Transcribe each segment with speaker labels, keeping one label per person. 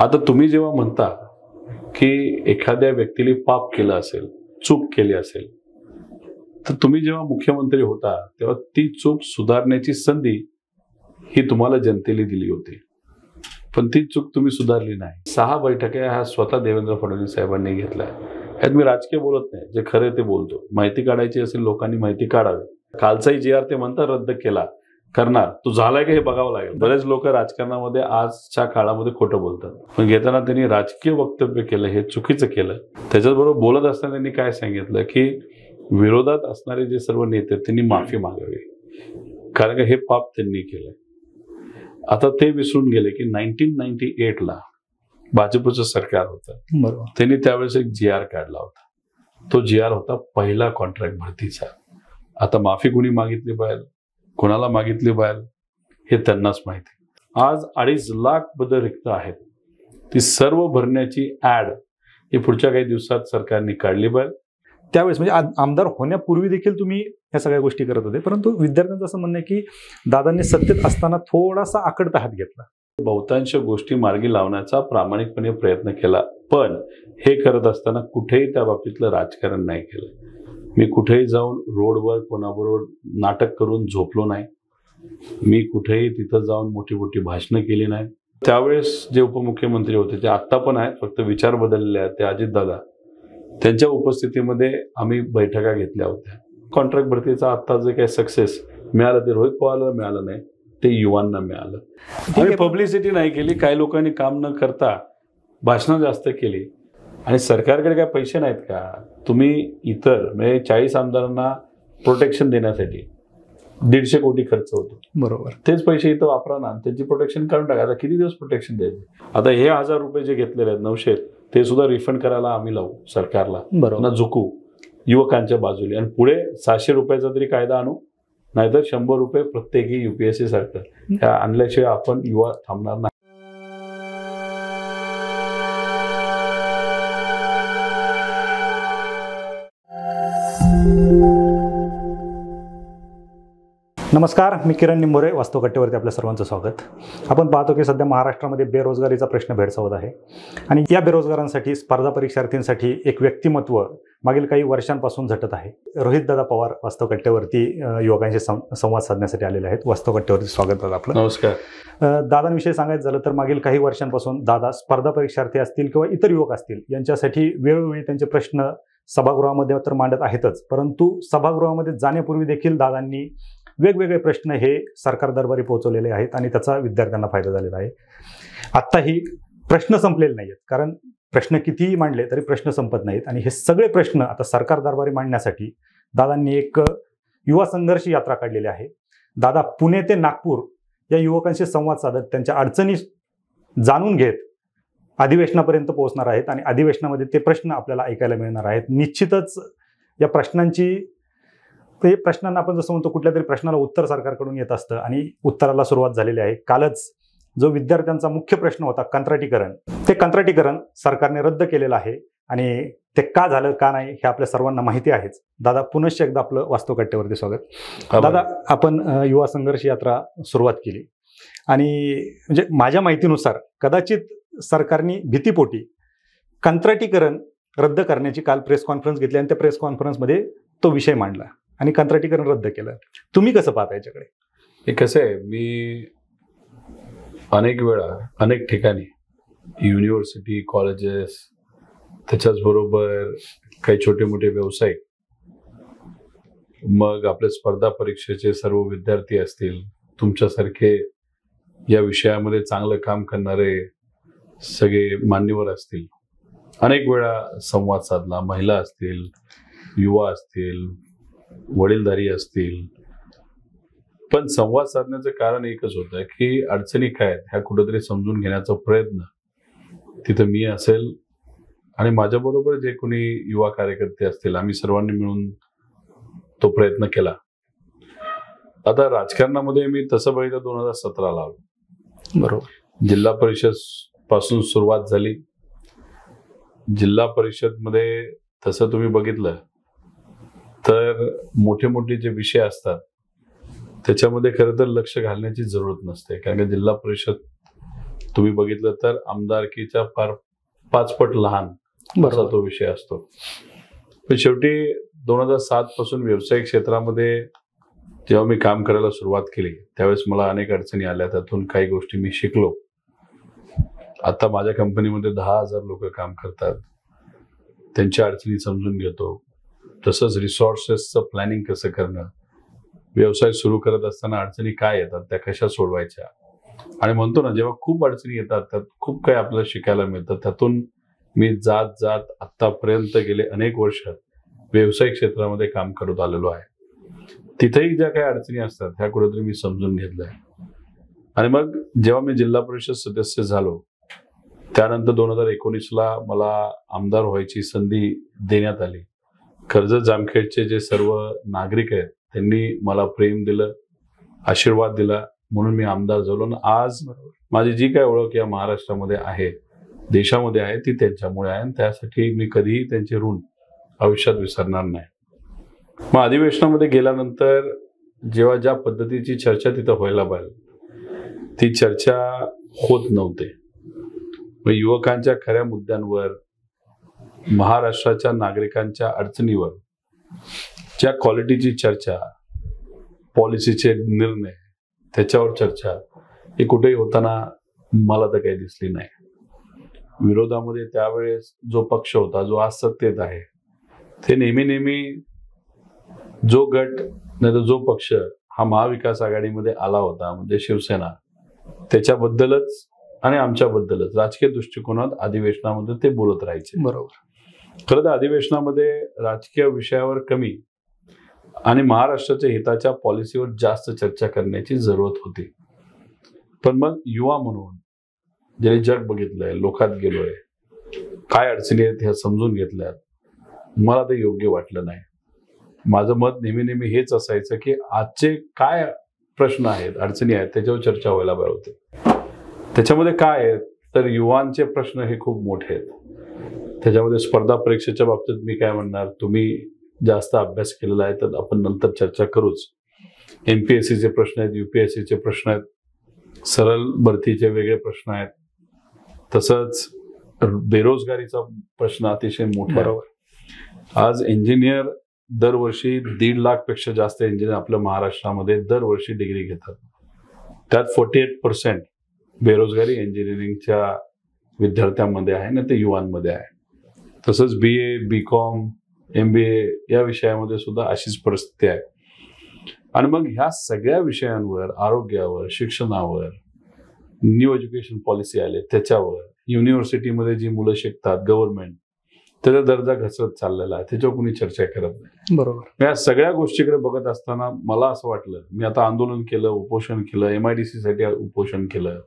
Speaker 1: आता तुम्ही जेव्हा म्हणता की एखाद्या व्यक्तीने पाप केलं असेल, चूक केली असेल, तर तुम्ही जेव्हा मुख्यमंत्री होता तेव्हा ती चूक सुधारण्याची संधी ही तुम्हाला जनतेने दिली होती, पण ती चूक तुम्ही सुधारली नाही. 6 बैठका ह्या स्वतः देवेंद्र फडणवीस साहेबांनी घेतल्या. ह्यात मी राजकीय बोलत नाही, जे खरे ते बोलतो. माहिती काढायची असेल लोकांनी माहिती काढावी. कालचाही जी आर ते म्हणतात रद्द केला, करणार, तो झालाय का हे बघावं लागेल. बरेच लोक राजकारणामध्ये आजच्या काळामध्ये खोटं बोलतात, पण घेताना त्यांनी राजकीय वक्तव्य केलं हे चुकीचं केलं. त्याच्याबरोबर बोलत असताना त्यांनी काय सांगितलं की विरोधात असणारे जे सर्व नेते त्यांनी माफी मागावी, कारण हे पाप त्यांनी केलंय. आता ते विसरून गेले की 1998ला भाजपचं सरकार होतं,
Speaker 2: बरोबर.
Speaker 1: त्यांनी त्यावेळेस एक जी आर काढला होता. तो जी आर होता पहिला कॉन्ट्रॅक्ट भरतीचा. आता माफी कुणी मागितली पाहिजे, कोणाला मागितली पाहिजे हे त्यांनाच माहिती. आज 2.5 लाख पदं रिक्त आहेत, ती सर्व भरण्याची ऍड ही पुढच्या काही दिवसात सरकारने काढली पाहिजे.
Speaker 2: त्यावेळेस म्हणजे आमदार होण्यापूर्वी देखील तुम्ही ह्या सगळ्या गोष्टी करत होते, परंतु विद्यार्थ्यांचं असं म्हणणं आहे की दादांनी सत्तेत असताना थोडासा आकडता हात घेतला.
Speaker 1: बहुतांश गोष्टी मार्गी लावण्याचा प्रामाणिकपणे प्रयत्न केला, पण हे करत असताना कुठेही त्या बाबतीतलं राजकारण नाही केलं. मी कुठेही जाऊन रोडवर कोणाबरोबर नाटक करून झोपलो नाही. मी कुठेही तिथं जाऊन मोठी मोठी भाषणं केली नाही. त्यावेळेस जे उपमुख्यमंत्री होते ते आत्ता पण आहेत, फक्त विचार बदलले आहेत, ते अजितदादा, त्यांच्या उपस्थितीमध्ये आम्ही बैठका घेतल्या होत्या. कॉन्ट्रॅक्ट भरतीचा आत्ता जे काही सक्सेस मिळालं ते रोहित पवारला मिळालं नाही, ते युवांना मिळालं. आम्ही पब्लिसिटी नाही केली, काही लोकांनी काम न करता भाषणं जास्त केली. आणि सरकारकडे काय पैसे नाहीत का? तुम्ही इतर म्हणजे 40 आमदारांना प्रोटेक्शन देण्यासाठी 150 कोटी खर्च होतो,
Speaker 2: बरोबर.
Speaker 1: तेच पैसे इथं वापरा ना, त्यांची प्रोटेक्शन काढून टाका. आता किती दिवस प्रोटेक्शन द्यायचे? आता हे 1000 रुपये जे घेतलेले आहेत 900, ते सुद्धा रिफंड करायला आम्ही लावू सरकारला,
Speaker 2: बरोबर.
Speaker 1: झुकू युवकांच्या बाजूने. आणि पुढे 700 रुपयाचा तरी कायदा आणू, नाहीतर 100 रुपये प्रत्येकी UPSC सारखं ह्या आणल्याशिवाय आपण युवा थांबणार नाही.
Speaker 2: नमस्कार, मी किरण निंबोरे, वास्तवकट्टेवरती आपल्या सर्वांचं स्वागत. आपण पाहतो की सध्या महाराष्ट्रामध्ये बेरोजगारीचा प्रश्न भेडसावत आहे आणि या बेरोजगारांसाठी, स्पर्धा परीक्षार्थींसाठी एक व्यक्तिमत्व मागील काही वर्षांपासून झटत आहे. रोहितदादा पवार वास्तवकट्टेवरती युवकांशी संवाद साधण्यासाठी आलेले आहेत. वास्तवकट्टेवरती स्वागत दादा आपलं.
Speaker 1: नमस्कार.
Speaker 2: दादांविषयी सांगायचं झालं तर मागील काही वर्षांपासून दादा स्पर्धा परीक्षार्थी असतील किंवा इतर युवक असतील यांच्यासाठी वेळोवेळी त्यांचे प्रश्न सभागृहामध्ये तर मांडत आहेतच, परंतु सभागृहामध्ये जाण्यापूर्वी देखील दादांनी वेगवेगळे प्रश्न हे सरकार दरबारी पोहोचवलेले आहेत आणि त्याचा विद्यार्थ्यांना फायदा झालेला आहे. आत्ताही प्रश्न संपलेले नाही आहेत, कारण प्रश्न कितीही मांडले तरी प्रश्न संपत नाहीत आणि हे सगळे प्रश्न आता सरकार दरबारी मांडण्यासाठी दादांनी एक युवा संघर्ष यात्रा काढलेली आहे. दादा पुणे ते नागपूर या युवकांशी संवाद साधत त्यांच्या अडचणी जाणून घेत अधिवेशनापर्यंत पोहोचणार आहेत आणि अधिवेशनामध्ये ते प्रश्न आपल्याला ऐकायला मिळणार आहेत. निश्चितच या प्रश्नांना आपण जसं म्हणतो कुठल्या तरी प्रश्नाला उत्तर सरकारकडून येत असतं आणि उत्तराला सुरुवात झालेली आहे. कालच जो विद्यार्थ्यांचा मुख्य प्रश्न होता कंत्राटीकरण, ते कंत्राटीकरण सरकारने रद्द केलेलं आहे आणि ते का झालं का नाही हे आपल्या सर्वांना माहिती आहेच. दादा पुनश्च एकदा आपलं वास्तवकट्टेवरती स्वागत. दादा, आपण युवा संघर्ष यात्रा सुरुवात केली आणि म्हणजे माझ्या माहितीनुसार कदाचित सरकारने भीतीपोटी कंत्राटीकरण रद्द करण्याची काल प्रेस कॉन्फरन्स घेतली आणि त्या प्रेस कॉन्फरन्समध्ये तो विषय मांडला आणि कंत्राटीकरण रद्द केलं. तुम्ही कसं पाहता याच्याकडे?
Speaker 1: हे कसं आहे, मी अनेक वेळा अनेक ठिकाणी युनिव्हर्सिटी, कॉलेजेस, त्याच्याचबरोबर काही छोटे मोठे व्यावसायिक, मग आपले स्पर्धा परीक्षेचे सर्व विद्यार्थी असतील, तुमच्यासारखे या विषयामध्ये चांगलं काम करणारे सगळे मान्यवर असतील, अनेक वेळा संवाद साधला. महिला असतील, युवा असतील, वडीलधारी असतील, पण संवाद साधण्याचं कारण एकच होतं की अडचणी काय आहेत ह्या कुठेतरी समजून घेण्याचा प्रयत्न तिथं मी असेल आणि माझ्याबरोबर जे कोणी युवा कार्यकर्ते असतील, आम्ही सर्वांनी मिळून तो प्रयत्न केला. आता राजकारणामध्ये मी तसं बघितलं 2017ला आलो.
Speaker 2: बरोबर.
Speaker 1: जिल्हा परिषद पासून सुरुवात झाली. जिल्हा परिषद मध्ये तसं तुम्ही बघितलं तर मोठे मोठे जे विषय असतात त्याच्यामध्ये खरं तर लक्ष घालण्याची जरूरत नसते, कारण की जिल्हा परिषद तुम्ही बघितलं तर आमदारकीच्या फार 5 पट लहान असा
Speaker 2: बरोबर.
Speaker 1: तो विषय असतो. पण शेवटी 2007 पासून व्यावसायिक क्षेत्रामध्ये जेव्हा मी काम करायला सुरुवात केली त्यावेळेस मला अनेक अडचणी आल्या. त्यातून काही गोष्टी मी शिकलो. आता माझ्या कंपनीमध्ये 10,000 लोक काम करतात. त्यांच्या अडचणी समजून घेतो. तसंच रिसोर्सेसचं प्लॅनिंग कसं करणं, व्यवसाय सुरू करत असताना अडचणी काय येतात त्या कशा सोडवायच्या, आणि म्हणतो ना जेव्हा खूप अडचणी येतात त्यात खूप काही आपल्याला शिकायला मिळतं. त्यातून मी जात जात आतापर्यंत गेले अनेक वर्ष व्यावसायिक क्षेत्रामध्ये काम करत आलेलो आहे. तिथेही ज्या काही अडचणी असतात ह्या कुठेतरी मी समजून घेतलंय. आणि मग जेव्हा मी जिल्हा परिषद सदस्य झालो त्यानंतर 2019ला मला आमदार व्हायची संधी देण्यात आली. कर्जत जामखेडचे जे सर्व नागरिक आहेत त्यांनी मला प्रेम दिलं, आशीर्वाद दिला, म्हणून मी आमदार झालो. आणि आज माझी जी काही ओळख या महाराष्ट्रामध्ये आहे, देशामध्ये आहे, ती त्यांच्यामुळे आहे. आणि त्यासाठी मी कधीही त्यांचे ऋण आयुष्यात विसरणार नाही. मग अधिवेशनामध्ये गेल्यानंतर जेव्हा ज्या पद्धतीची चर्चा तिथं व्हायला पाहिजे ती चर्चा होत नव्हते. मग युवकांच्या खऱ्या मुद्द्यांवर, महाराष्ट्राच्या नागरिकांच्या अडचणीवर ज्या क्वालिटीची चर्चा, पॉलिसीचे निर्णय त्याच्यावर चर्चा हे कुठेही होताना मला तर काही दिसली नाही. विरोधामध्ये त्यावेळेस जो पक्ष होता, जो आज सत्तेत आहे, ते नेहमी जो गट नाही तर जो पक्ष हा महाविकास आघाडीमध्ये आला होता म्हणजे शिवसेना, त्याच्याबद्दलच आणि आमच्याबद्दलच राजकीय दृष्टिकोनात अधिवेशनामध्ये ते बोलत राहायचे.
Speaker 2: बरोबर.
Speaker 1: खरं तर अधिवेशनामध्ये राजकीय विषयावर कमी आणि महाराष्ट्राच्या हिताच्या पॉलिसीवर जास्त चर्चा करण्याची जरूरत होती. पण मग युवा म्हणून ज्यांनी जग बघितलंय, लोकात गेलोय, काय अडचणी आहेत ह्या समजून घेतल्यात, मला ते योग्य वाटलं नाही. माझं मत नेहमी हेच असायचं की आजचे काय प्रश्न आहेत, अडचणी आहेत त्याच्यावर चर्चा व्हायला पाहिजे होती. त्याच्यामध्ये काय आहे तर युवांचे प्रश्न हे खूप मोठे आहेत. त्याच्यामध्ये स्पर्धा परीक्षेच्या बाबतीत मी काय म्हणणार, तुम्ही जास्त अभ्यास केलेला आहे तर आपण नंतर चर्चा करूच. MPSCचे प्रश्न आहेत, UPSCचे प्रश्न आहेत, सरळ भरतीचे वेगळे प्रश्न आहेत, तसंच बेरोजगारीचा प्रश्न अतिशय मोठा आहे. आज इंजिनियर दरवर्षी 1.5 लाख पेक्षा जास्त इंजिनियर आपल्या महाराष्ट्रामध्ये दरवर्षी डिग्री घेतात. त्यात 48% बेरोजगारी इंजिनिअरिंगच्या विद्यार्थ्यांमध्ये आहे ना ते युवांमध्ये आहे. तसंच BA, BCom, MBA या विषयामध्ये सुद्धा अशीच परिस्थिती आहे. आणि मग ह्या सगळ्या विषयांवर, आरोग्यावर, शिक्षणावर, न्यू एज्युकेशन पॉलिसी आले त्याच्यावर, युनिव्हर्सिटीमध्ये जी मुलं शिकतात गव्हर्नमेंट, त्याचा दर्जा घसरत चाललेला आहे, त्याच्यावर कोणी चर्चा करत नाही.
Speaker 2: बरोबर.
Speaker 1: या सगळ्या गोष्टीकडे बघत असताना मला असं वाटलं, मी आता आंदोलन केलं, उपोषण केलं, MIDC साठी उपोषण केलं,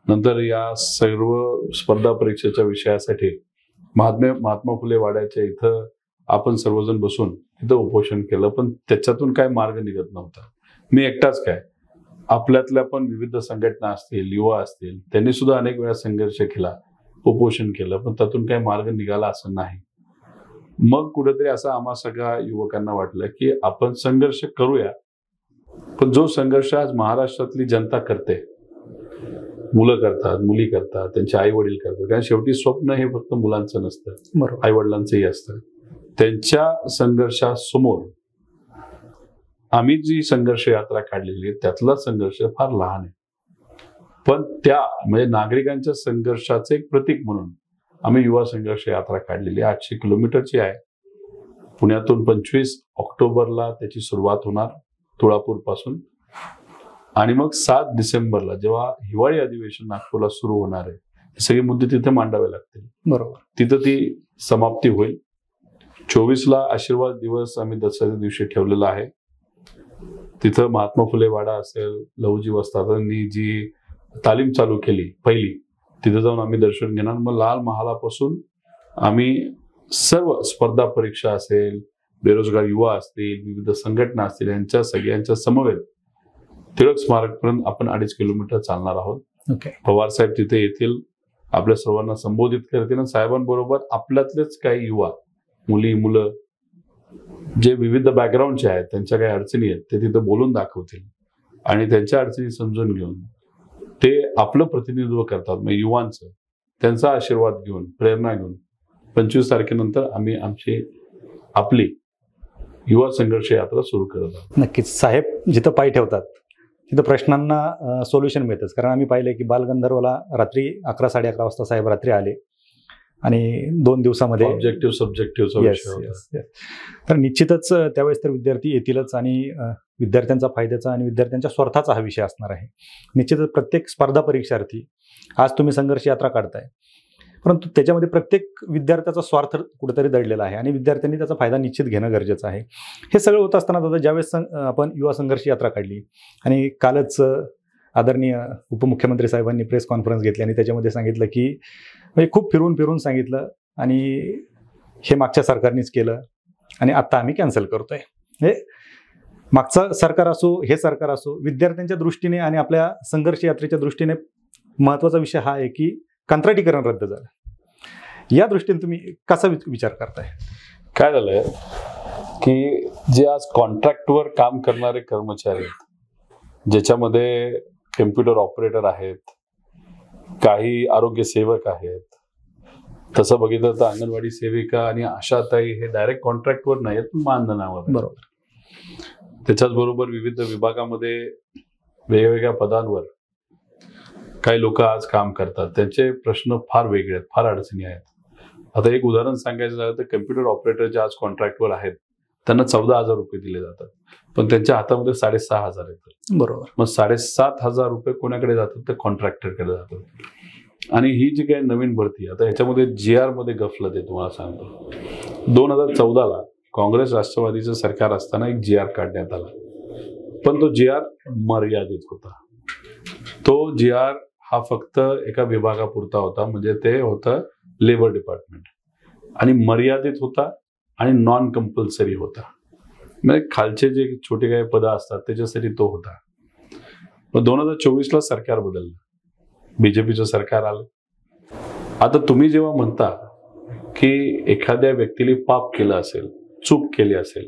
Speaker 1: नंतर या सर्व स्पर्धा परीक्षेच्या विषयासाठी महात्मा फुले वाड्याच्या इथं आपण सर्वजण बसून तिथं उपोषण केलं. पण त्याच्यातून काय मार्ग निघत नव्हता. मी एकटाच काय, आपल्यातल्या पण विविध संघटना असतील, युवा असतील, त्यांनी सुद्धा अनेक वेळा संघर्ष केला, उपोषण केलं, पण त्यातून काही मार्ग निघाला असं नाही. मग कुठेतरी असं आम्हा सगळ्या युवकांना वाटलं की आपण संघर्ष करूया, पण जो संघर्ष आज महाराष्ट्रातली जनता करते, मुलं करतात, मुली करतात, त्यांचे आई वडील करतात, कारण शेवटी स्वप्न हे फक्त मुलांचं नसतं, आई वडिलांचंही असतं. त्यांच्या संघर्षासमोर आम्ही जी संघर्ष यात्रा काढलेली आहे त्यातला संघर्ष फार लहान आहे. पण त्या म्हणजे नागरिकांच्या संघर्षाचे एक प्रतीक म्हणून आम्ही युवा संघर्ष यात्रा काढलेली आहे. 800 किलोमीटरची आहे. पुण्यातून 25 ऑक्टोबरला त्याची सुरुवात होणार तुळापूर पासून, आणि मग 7 डिसेंबरला जेव्हा हिवाळी अधिवेशन नागपूरला सुरू होणार आहे, सगळे मुद्दे तिथे मांडावे लागतील.
Speaker 2: बरोबर.
Speaker 1: तिथं ती समाप्ती होईल. 24ला आशीर्वाद दिवस आम्ही दसऱ्याच्या दिवशी ठेवलेला आहे. तिथं महात्मा फुले वाडा असेल, लहुजी वस्तादांनी जी तालीम चालू केली पहिली, तिथं जाऊन आम्ही दर्शन घेणार. मग लाल महालापासून आम्ही सर्व स्पर्धा परीक्षा असेल, बेरोजगार युवा असतील, विविध संघटना असतील, यांच्या सगळ्यांच्या समवेत टिळक स्मारकपर्यंत आपण 2.5 किलोमीटर चालणार आहोत. पवार साहेब तिथे येतील, आपल्या सर्वांना संबोधित करतील. साहेबांबरोबर आपल्यातलेच काही युवा, मुली, मुलं जे विविध बॅकग्राऊंडचे आहेत, त्यांच्या काही अडचणी आहेत ते तिथं बोलून दाखवतील आणि त्यांच्या अडचणी समजून घेऊन ते आपलं प्रतिनिधित्व करतात, म्हणजे युवांचं, त्यांचा आशीर्वाद घेऊन, प्रेरणा घेऊन 25 तारखेनंतर आम्ही आपली युवा संघर्ष यात्रा सुरू करत आहोत.
Speaker 2: नक्कीच साहेब जिथं पाय ठेवतात तिथं प्रश्नांना सोल्युशन मिळतंच. कारण आम्ही पाहिलंय की बालगंधर्वला रात्री 11-11:30 वाजता साहेब रात्री आले आणि 2 दिवसामध्ये
Speaker 1: ऑब्जेक्टिव्ह सब्जेक्टिव्हचा विषय होता.
Speaker 2: तर निश्चितच त्यावेळेस तर विद्यार्थी येतीलच आणि विद्यार्थ्यांचा फायद्याचा आणि विद्यार्थ्यांच्या स्वार्थाचा हा विषय असणार आहे. निश्चितच प्रत्येक स्पर्धा परीक्षार्थी आज तुम्ही संघर्ष यात्रा काढताय, परंतु त्याच्यामध्ये प्रत्येक विद्यार्थ्याचा स्वार्थ कुठेतरी दडलेला आहे आणि विद्यार्थ्यांनी त्याचा फायदा निश्चित घेणं गरजेचं आहे. हे सगळं होत असताना दादा ज्यावेळेस आपण युवा संघर्ष यात्रा काढली आणि कालच आदरणीय उपमुख्यमंत्री साहेबांनी प्रेस कॉन्फरन्स घेतली आणि त्याच्यामध्ये सांगितलं की म्हणजे खूप फिरून सांगितलं आणि हे मागच्या सरकारनेच केलं आणि आत्ता आम्ही कॅन्सल करतोय. हे मागचं सरकार असो हे सरकार असो, विद्यार्थ्यांच्या दृष्टीने आणि आपल्या संघर्ष यात्रेच्या दृष्टीने महत्त्वाचा विषय हा आहे की कंत्राटीकरण रद्द झालं. या दृष्टीने तुम्ही कसा विचार करताय?
Speaker 1: काय झालंय की जे आज कॉन्ट्रॅक्टवर काम करणारे कर्मचारी आहेत, ज्याच्यामध्ये कम्प्युटर ऑपरेटर आहेत, काही आरोग्य सेवक आहेत, तसं बघितलं तर अंगणवाडी सेविका आणि आशाताई हे डायरेक्ट कॉन्ट्रॅक्टवर नाही आहेत, मानधनावर.
Speaker 2: बरोबर.
Speaker 1: त्याच्याच बरोबर विविध विभागामध्ये वेगवेगळ्या पदांवर काही लोक आज काम करतात. त्यांचे प्रश्न फार वेगळे आहेत, फार अडचणी आहेत. आता एक उदाहरण सांगायचं झालं तर कम्प्युटर ऑपरेटर जे आज कॉन्ट्रॅक्टवर आहेत त्यांना 14,000 रुपये दिले जातात, पण त्यांच्या हातामध्ये 6,500 येतात.
Speaker 2: बरोबर.
Speaker 1: मग 7,500 रुपये कोणाकडे जातात? तर कॉन्ट्रॅक्टरकडे जातात. आणि ही जी काही नवीन भरती, आता ह्याच्यामध्ये GR मध्ये गफलत आहे. तुम्हाला सांगतो, 2014ला काँग्रेस राष्ट्रवादीचं सरकार असताना एक GR काढण्यात आला, पण तो GR मर्यादित होता. तो GR हा फक्त एका विभागापुरता होता, म्हणजे ते होतं लेबर डिपार्टमेंट, आणि मर्यादित होता आणि नॉन कंपल्सरी होता. म्हणजे खालचे जे छोटे काही पदं असतात त्याच्यासाठी तो होता. मग 2024ला सरकार बदललं, BJPचं सरकार आलं. आता तुम्ही जेव्हा म्हणता की एखाद्या व्यक्तीने पाप केलं असेल, चूक केली असेल,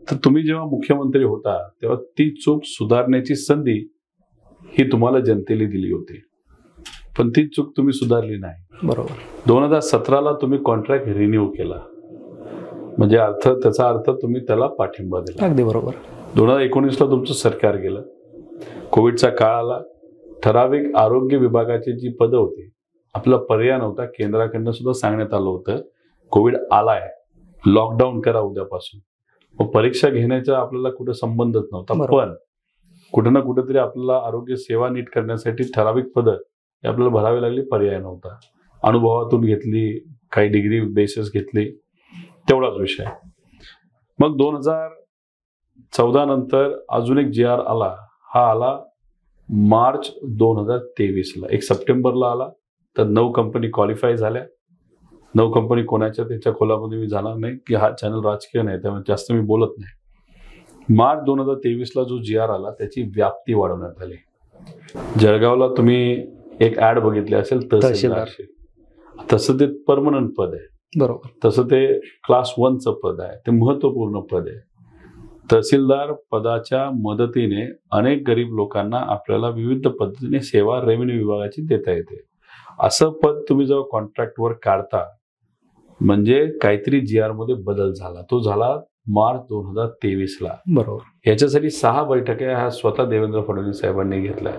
Speaker 1: तर तुम्ही जेव्हा मुख्यमंत्री होता तेव्हा ती चूक सुधारण्याची संधी ही तुम्हाला जनतेने दिली होती, पण ती चूक तुम्ही सुधारली नाही.
Speaker 2: बरोबर.
Speaker 1: 2017ला तुम्ही कॉन्ट्रॅक्ट रिन्यू केला, म्हणजे त्याचा अर्थ तुम्ही त्याला पाठिंबा दिला.
Speaker 2: अगदी बरोबर.
Speaker 1: 2019ला तुमचं सरकार गेलं, कोविडचा काळ आला, ठराविक आरोग्य विभागाची जी पदं होती, आपला पर्याय नव्हता. केंद्राकडनं सुद्धा सांगण्यात आलं होतं कोविड आलाय, लॉकडाऊन करा उद्यापासून. मग परीक्षा घेण्याचा आपल्याला कुठं संबंधच नव्हता, पण कुठं ना कुठेतरी आपल्याला आरोग्य सेवा नीट करण्यासाठी ठराविक पदं आपल्याला भरावी लागली, पर्याय नव्हता. अनुभवातून घेतली, काही डिग्री बेसिस घेतली, तेवढाच विषय. मग 2014 नंतर अजून एक GR आला. हा आला मार्च 2023ला. 1 सप्टेंबरला आला, तर 9 कंपनी क्वालिफाय झाल्या. 9 कंपनी कोणाच्या त्याच्या खोलामध्ये मी जाणार नाही, की हा चॅनल राजकीय नाही, त्यामुळे जास्त मी बोलत नाही. मार्च 2023ला जो GR आला त्याची व्याप्ती वाढवण्यात आली. जळगावला तुम्ही एक ऍड बघितली असेल तहसीलदारची, तसं ते परमनंट पद आहे.
Speaker 2: बरोबर.
Speaker 1: तसं ते क्लास 1चं पद आहे, ते महत्वपूर्ण पद आहे. तहसीलदार पदाच्या मदतीने अनेक गरीब लोकांना आपल्याला विविध पद्धतीने सेवा रेव्हेन्यू विभागाची देता येते. असं पद तुम्ही जेव्हा कॉन्ट्रॅक्टवर काढता म्हणजे काहीतरी GR मध्ये बदल झाला. तो झाला मार्च 2023ला.
Speaker 2: बरोबर.
Speaker 1: याच्यासाठी 6 बैठका ह्या स्वतः देवेंद्र फडणवीस साहेबांनी घेतल्या.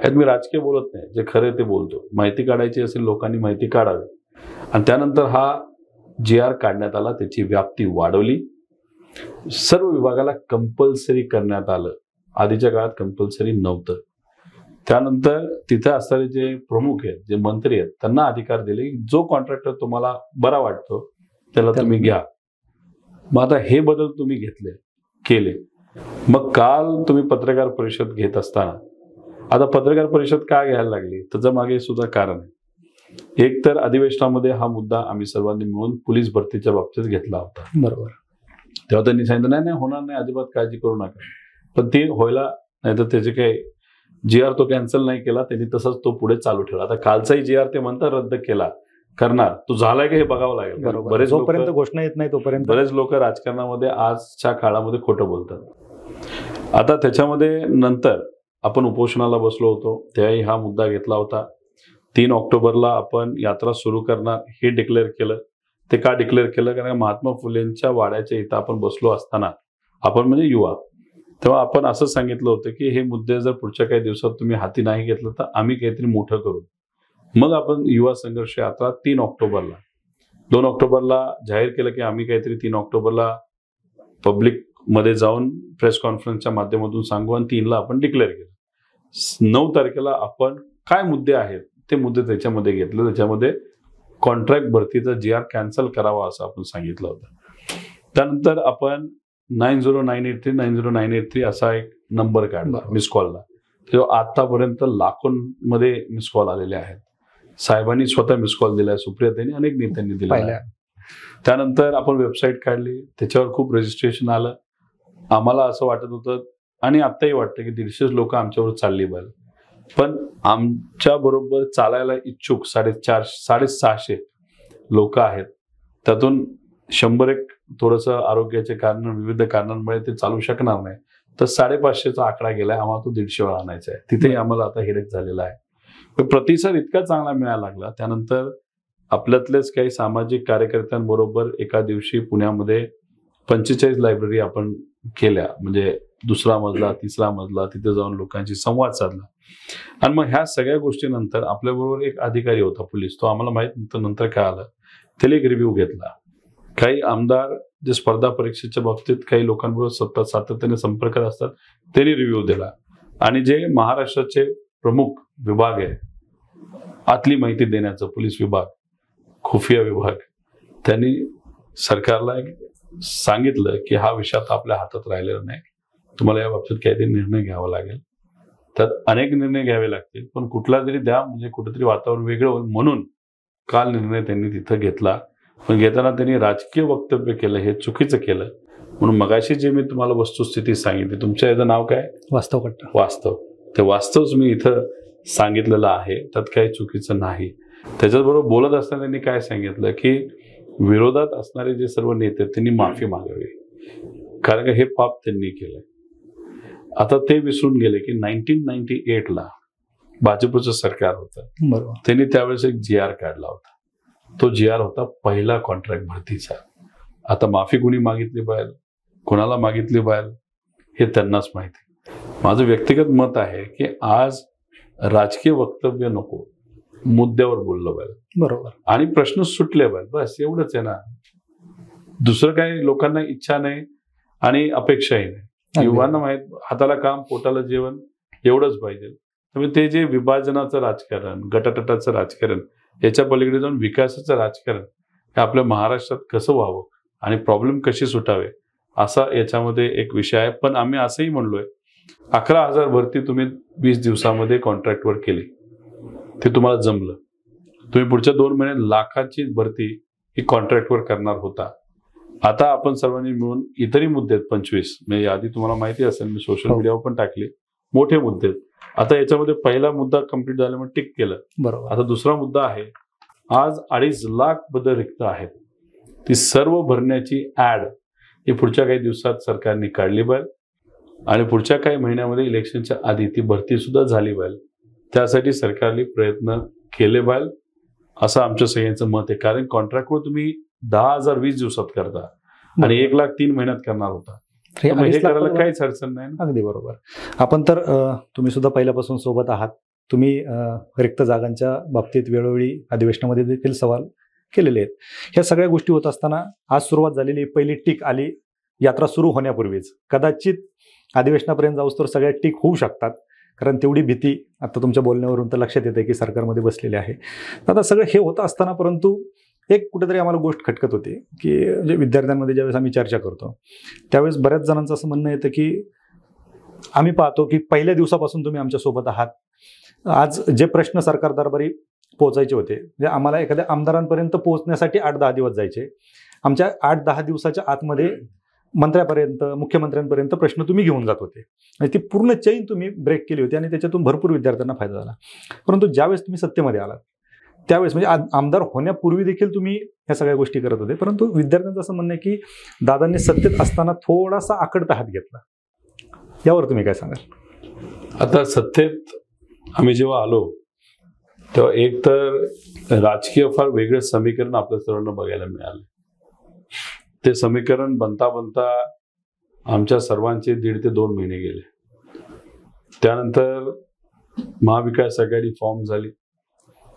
Speaker 1: यात मी राजकीय बोलत नाही, जे खरे ते बोलतो. माहिती काढायची असेल लोकांनी माहिती काढावी. आणि त्यानंतर हा GR काढण्यात आला, त्याची व्याप्ती वाढवली, सर्व विभागाला कंपल्सरी करण्यात आलं. आधीच्या काळात कंपल्सरी नव्हतं. त्यानंतर तिथे असणारे जे प्रमुख आहेत, जे मंत्री आहेत, त्यांना अधिकार दिले, जो कॉन्ट्रॅक्टर तुम्हाला बरा वाटतो त्याला तुम्ही घ्या. मग आता हे बदल तुम्ही केले. मग काल तुम्ही पत्रकार परिषद घेत असताना, आता पत्रकार परिषद का घ्यायला लागली त्याच्या मागे सुद्धा कारण आहे. एक तर अधिवेशनामध्ये हा मुद्दा आम्ही सर्वांनी मिळून पोलीस भरतीच्या बाबतीत घेतला होता.
Speaker 2: बरोबर.
Speaker 1: तेव्हा त्यांनी सांगितलं नाही होणार नाही, अजिबात काळजी करू नका. पण ते व्हायला नाही, तर त्याचे काही GR तो कॅन्सल नाही केला त्यांनी, तसंच तो पुढे चालू ठेवला. आता कालचाही GR ते म्हणतात रद्द केला, करणार, तो झालाय का हे बघावं लागेल.
Speaker 2: बरेच जोपर्यंत घोषणा येत नाही तोपर्यंत
Speaker 1: बरेच लोक राजकारणामध्ये आजच्या काळामध्ये खोटं बोलतात. आता त्याच्यामध्ये नंतर आपण उपोषणाला बसलो होतो त्यावेळी हा मुद्दा घेतला होता. 3 ऑक्टोबरला आपण यात्रा सुरू करणार हे डिक्लेअर केलं. ते का डिक्लेअर केलं? कारण महात्मा फुलेंच्या वाड्याच्या इथं आपण बसलो असताना, आपण म्हणजे युवा, तेव्हा आपण असं सांगितलं होतं की हे मुद्दे जर पुढच्या काही दिवसात तुम्ही हाती नाही घेतलं तर आम्ही काहीतरी मोठं करू. मग आपण युवा संघर्ष यात्रा 3 ऑक्टोबरला, 2 ऑक्टोबरला जाहीर केलं की आम्ही काहीतरी 3 ऑक्टोबरला पब्लिक मध्ये जाऊन प्रेस कॉन्फरन्सच्या माध्यमातून सांगू आणि 3ला आपण डिक्लेअर केलं. 9 तारखेला आपण काय मुद्दे आहेत ते मुद्दे त्याच्यामध्ये घेतले. त्याच्यामध्ये कॉन्ट्रॅक्ट भरतीचा GR कॅन्सल करावा असं आपण सांगितलं होतं. त्यानंतर आपण 9098390983 असा एक नंबर काढला मिस कॉलला. तेव्हा आतापर्यंत लाखोंमध्ये मिस कॉल आलेले आहेत. साहेबांनी स्वतः मिस कॉल दिलाय, सुप्रियाताईंनी अनेक नेत्यांनी दिला. त्यानंतर आपण वेबसाईट काढली, त्याच्यावर खूप रजिस्ट्रेशन आलं. आम्हाला असं वाटत होतं आणि आत्ताही वाटतं की 150 लोक आमच्यावर चालली पाहिजे, पण आमच्या बरोबर चालायला इच्छुक 650 लोक आहेत. त्यातून 101 थोडंसं आरोग्याचे कारण, विविध कारणांमुळे ते चालू शकणार नाही. तर 550चा आकडा गेलाय. आम्हाला तो 150 वेळा आणायचा आहे. तिथेही आम्हाला आता हेडेक झालेला आहे. प्रतिसाद इतका चांगला मिळायला लागला. त्यानंतर आपल्यातलेच काही सामाजिक कार्यकर्त्यांबरोबर एका दिवशी पुण्यामध्ये 45 लायब्ररी आपण केल्या. म्हणजे 2रा मजला, 3रा मजला, तिथे जाऊन लोकांशी संवाद साधला. आणि मग ह्या सगळ्या गोष्टीनंतर आपल्याबरोबर एक अधिकारी होता पोलीस, तो आम्हाला माहित नव्हतं, नंतर काय आलं, त्याला एक रिव्ह्यू घेतला. काही आमदार जे स्पर्धा परीक्षेच्या बाबतीत काही लोकांबरोबर सातत्याने संपर्कात असतात त्यांनी रिव्ह्यू दिला. आणि जे महाराष्ट्राचे प्रमुख विभाग आहे आतली माहिती देण्याचं, पोलीस विभाग, खुफिया विभाग, त्यांनी सरकारला सांगितलं की हा विषय आता आपल्या हातात राहिलेला नाही, तुम्हाला या बाबतीत काहीतरी निर्णय घ्यावा लागेल. त्यात अनेक निर्णय घ्यावे लागतील, पण कुठला तरी द्या, म्हणजे कुठेतरी वातावरण वेगळं होईल म्हणून काल निर्णय त्यांनी तिथं घेतला. पण घेताना त्यांनी राजकीय वक्तव्य केलं, हे चुकीचं केलं. म्हणून मगाशी जे मी तुम्हाला वस्तुस्थिती सांगितली, तुमच्या याचं नाव काय?
Speaker 2: वास्तव.
Speaker 1: ते वास्तवच मी इथं सांगितलेलं आहे, त्यात काही चुकीचं नाही. त्याच्याबरोबर बोलत असताना त्यांनी काय सांगितलं की विरोधात असणारे जे सर्व नेते त्यांनी माफी मागावी, कारण का हे पाप त्यांनी केलंय. आता ते विसरून गेले की 1998ला भाजपचं सरकार होतं,
Speaker 2: बरोबर,
Speaker 1: त्यांनी त्यावेळेस एक GR काढला होता. तो GR होता पहिला कॉन्ट्रॅक्ट भरतीचा. आता माफी कुणी मागितली पाहिजे, कुणाला मागितली पाहिजे हे त्यांनाच माहिती. माझं व्यक्तिगत मत आहे की आज राजकीय वक्तव्य नको, मुद्द्यावर बोललं पाहिजे,
Speaker 2: बरोबर,
Speaker 1: आणि प्रश्न सुटले पाहिजे, बस एवढंच आहे ना. दुसरं काही लोकांना इच्छा नाही आणि अपेक्षाही नाही. युवांना माहित, हाताला काम, पोटाला जेवण एवढंच पाहिजे. त्यामुळे ते जे विभाजनाचं राजकारण, गटाटटाचं राजकारण, याच्या पलीकडे जाऊन विकासाचं राजकारण हे आपल्या महाराष्ट्रात कसं व्हावं आणि प्रॉब्लेम कशी सुटावे असा याच्यामध्ये एक विषय आहे. पण आम्ही असंही म्हणलोय 11,000 भरती तुम्ही 20 दिवसामध्ये कॉन्ट्रॅक्टवर केली, ते तुम्हाला जमलं. तुम्ही पुढच्या 2 महिन्यात लाखाची भरती ही कॉन्ट्रॅक्टवर करणार होता. आता आपण सर्वांनी मिळून इतरही मुद्दे आहेत 25, म्हणजे आधी तुम्हाला माहिती असेल, मी सोशल मीडियावर पण टाकले, मोठे मुद्दे आहेत. आता याच्यामध्ये पहिला मुद्दा कंप्लीट झाल्यामुळे टिक केलं,
Speaker 2: बरोबर.
Speaker 1: आता दुसरा मुद्दा आहे, आज 2.5 लाख पदं रिक्त आहेत, ती सर्व भरण्याची ऍड ही पुढच्या काही दिवसात सरकारने काढली पाहिजे आणि पुढच्या काही महिन्यामध्ये इलेक्शनच्या आधी ती भरती सुद्धा झाली पाहिजे. त्यासाठी सरकारने प्रयत्न केले पाहिजे असं आमच्या सगळ्यांचं मत आहे. कारण कॉन्ट्रॅक्टवर तुम्ही 10,000 20 दिवसात करता आणि 1 लाख 3 महिन्यात करणार होता, हे करायला काहीच अडचण नाही.
Speaker 2: अगदी बरोबर. आपण तर तुम्ही सुद्धा पहिल्यापासून सोबत आहात. तुम्ही रिक्त जागांच्या बाबतीत वेळोवेळी अधिवेशनामध्ये देखील सवाल केलेले आहेत. ह्या सगळ्या गोष्टी होत असताना आज सुरुवात झालेली पहिली टीक आली यात्रा सुरू होण्यापूर्वीच. कदाचित अधिवेशनापर्यंत जाऊस तर सगळ्या टीक होऊ शकतात, कारण तेवढी भीती आता तुमच्या बोलण्यावरून तर लक्षात येते की सरकारमध्ये बसलेले आहे. आता सगळं हे होत असताना परंतु एक कुठेतरी आम्हाला गोष्ट खटकत होती की म्हणजे विद्यार्थ्यांमध्ये ज्यावेळेस आम्ही चर्चा करतो त्यावेळेस बऱ्याच जणांचं असं म्हणणं येतं की आम्ही पाहतो की पहिल्या दिवसापासून तुम्ही आमच्यासोबत आहात. आज जे प्रश्न सरकार दरबारी पोहोचायचे होते, म्हणजे आम्हाला एखाद्या आमदारांपर्यंत पोहोचण्यासाठी 8-10 दिवस जायचे. आमच्या 8-10 दिवसाच्या आतमध्ये मंत्र्यापर्यंत, मुख्यमंत्र्यांपर्यंत प्रश्न तुम्ही घेऊन जात होते आणि ती पूर्ण चेन तुम्ही ब्रेक केली होती आणि त्याच्यातून भरपूर विद्यार्थ्यांना फायदा झाला. परंतु ज्यावेळेस तुम्ही सत्तेमध्ये आलात त्यावेळेस म्हणजे आमदार होण्यापूर्वी देखील तुम्ही ह्या सगळ्या गोष्टी करत होते, परंतु विद्यार्थ्यांचं असं म्हणणं आहे की दादांनी सत्तेत असताना थोडासा आकडता हात घेतला. यावर तुम्ही काय सांगाल?
Speaker 1: आता सत्तेत आम्ही जेव्हा आलो तेव्हा एक तर राजकीय फार वेगळं समीकरण आपल्या सर्वांना बघायला मिळालं. ते समीकरण बनता बनता आमच्या सर्वांचे 1.5 ते 2 महिने गेले. त्यानंतर महाविकास आघाडी फॉर्म झाली,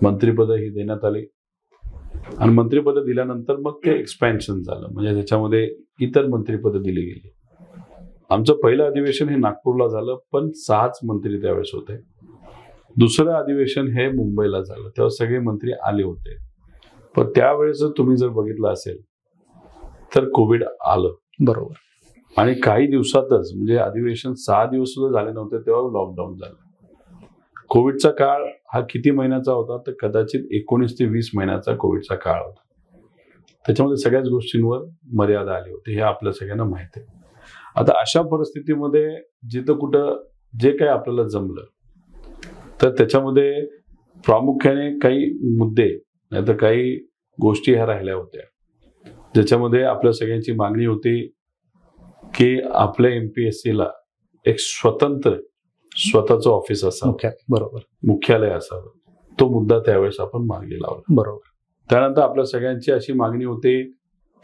Speaker 1: मंत्रिपदही देण्यात आली आणि मंत्रिपद दिल्यानंतर मग ते एक्सपॅन्शन झालं, म्हणजे त्याच्यामध्ये इतर मंत्रिपद दिली गेली. आमचं पहिलं अधिवेशन हे नागपूरला झालं, पण 6च मंत्री त्यावेळेस होते. दुसरं अधिवेशन हे मुंबईला झालं, तेव्हा सगळे मंत्री आले होते. पण त्यावेळेस तुम्ही जर बघितलं असेल तर कोविड आलं.
Speaker 2: बरोबर.
Speaker 1: आणि काही दिवसातच, म्हणजे अधिवेशन 6 दिवस सुद्धा झाले नव्हते तेव्हा लॉकडाऊन झालं. कोविडचा काळ हा किती महिन्याचा होता, तर कदाचित 19 ते 20 महिन्याचा कोविडचा काळ होता. त्याच्यामध्ये सगळ्याच गोष्टींवर मर्यादा आली होती, हे आपल्या सगळ्यांना माहिती आहे. आता अशा परिस्थितीमध्ये जिथं कुठं जे काही आपल्याला जमलं, तर त्याच्यामध्ये प्रामुख्याने काही मुद्दे नाही तर काही गोष्टी ह्या राहिल्या होत्या, ज्याच्यामध्ये आपल्या सगळ्यांची मागणी होती की आपल्या MPSCला एक स्वतःचं ऑफिस असावं,
Speaker 2: बरोबर,
Speaker 1: मुख्यालय असावं. तो मुद्दा त्यावेळेस आपण मार्गी लावला.
Speaker 2: बरोबर.
Speaker 1: त्यानंतर आपल्या सगळ्यांची अशी मागणी होती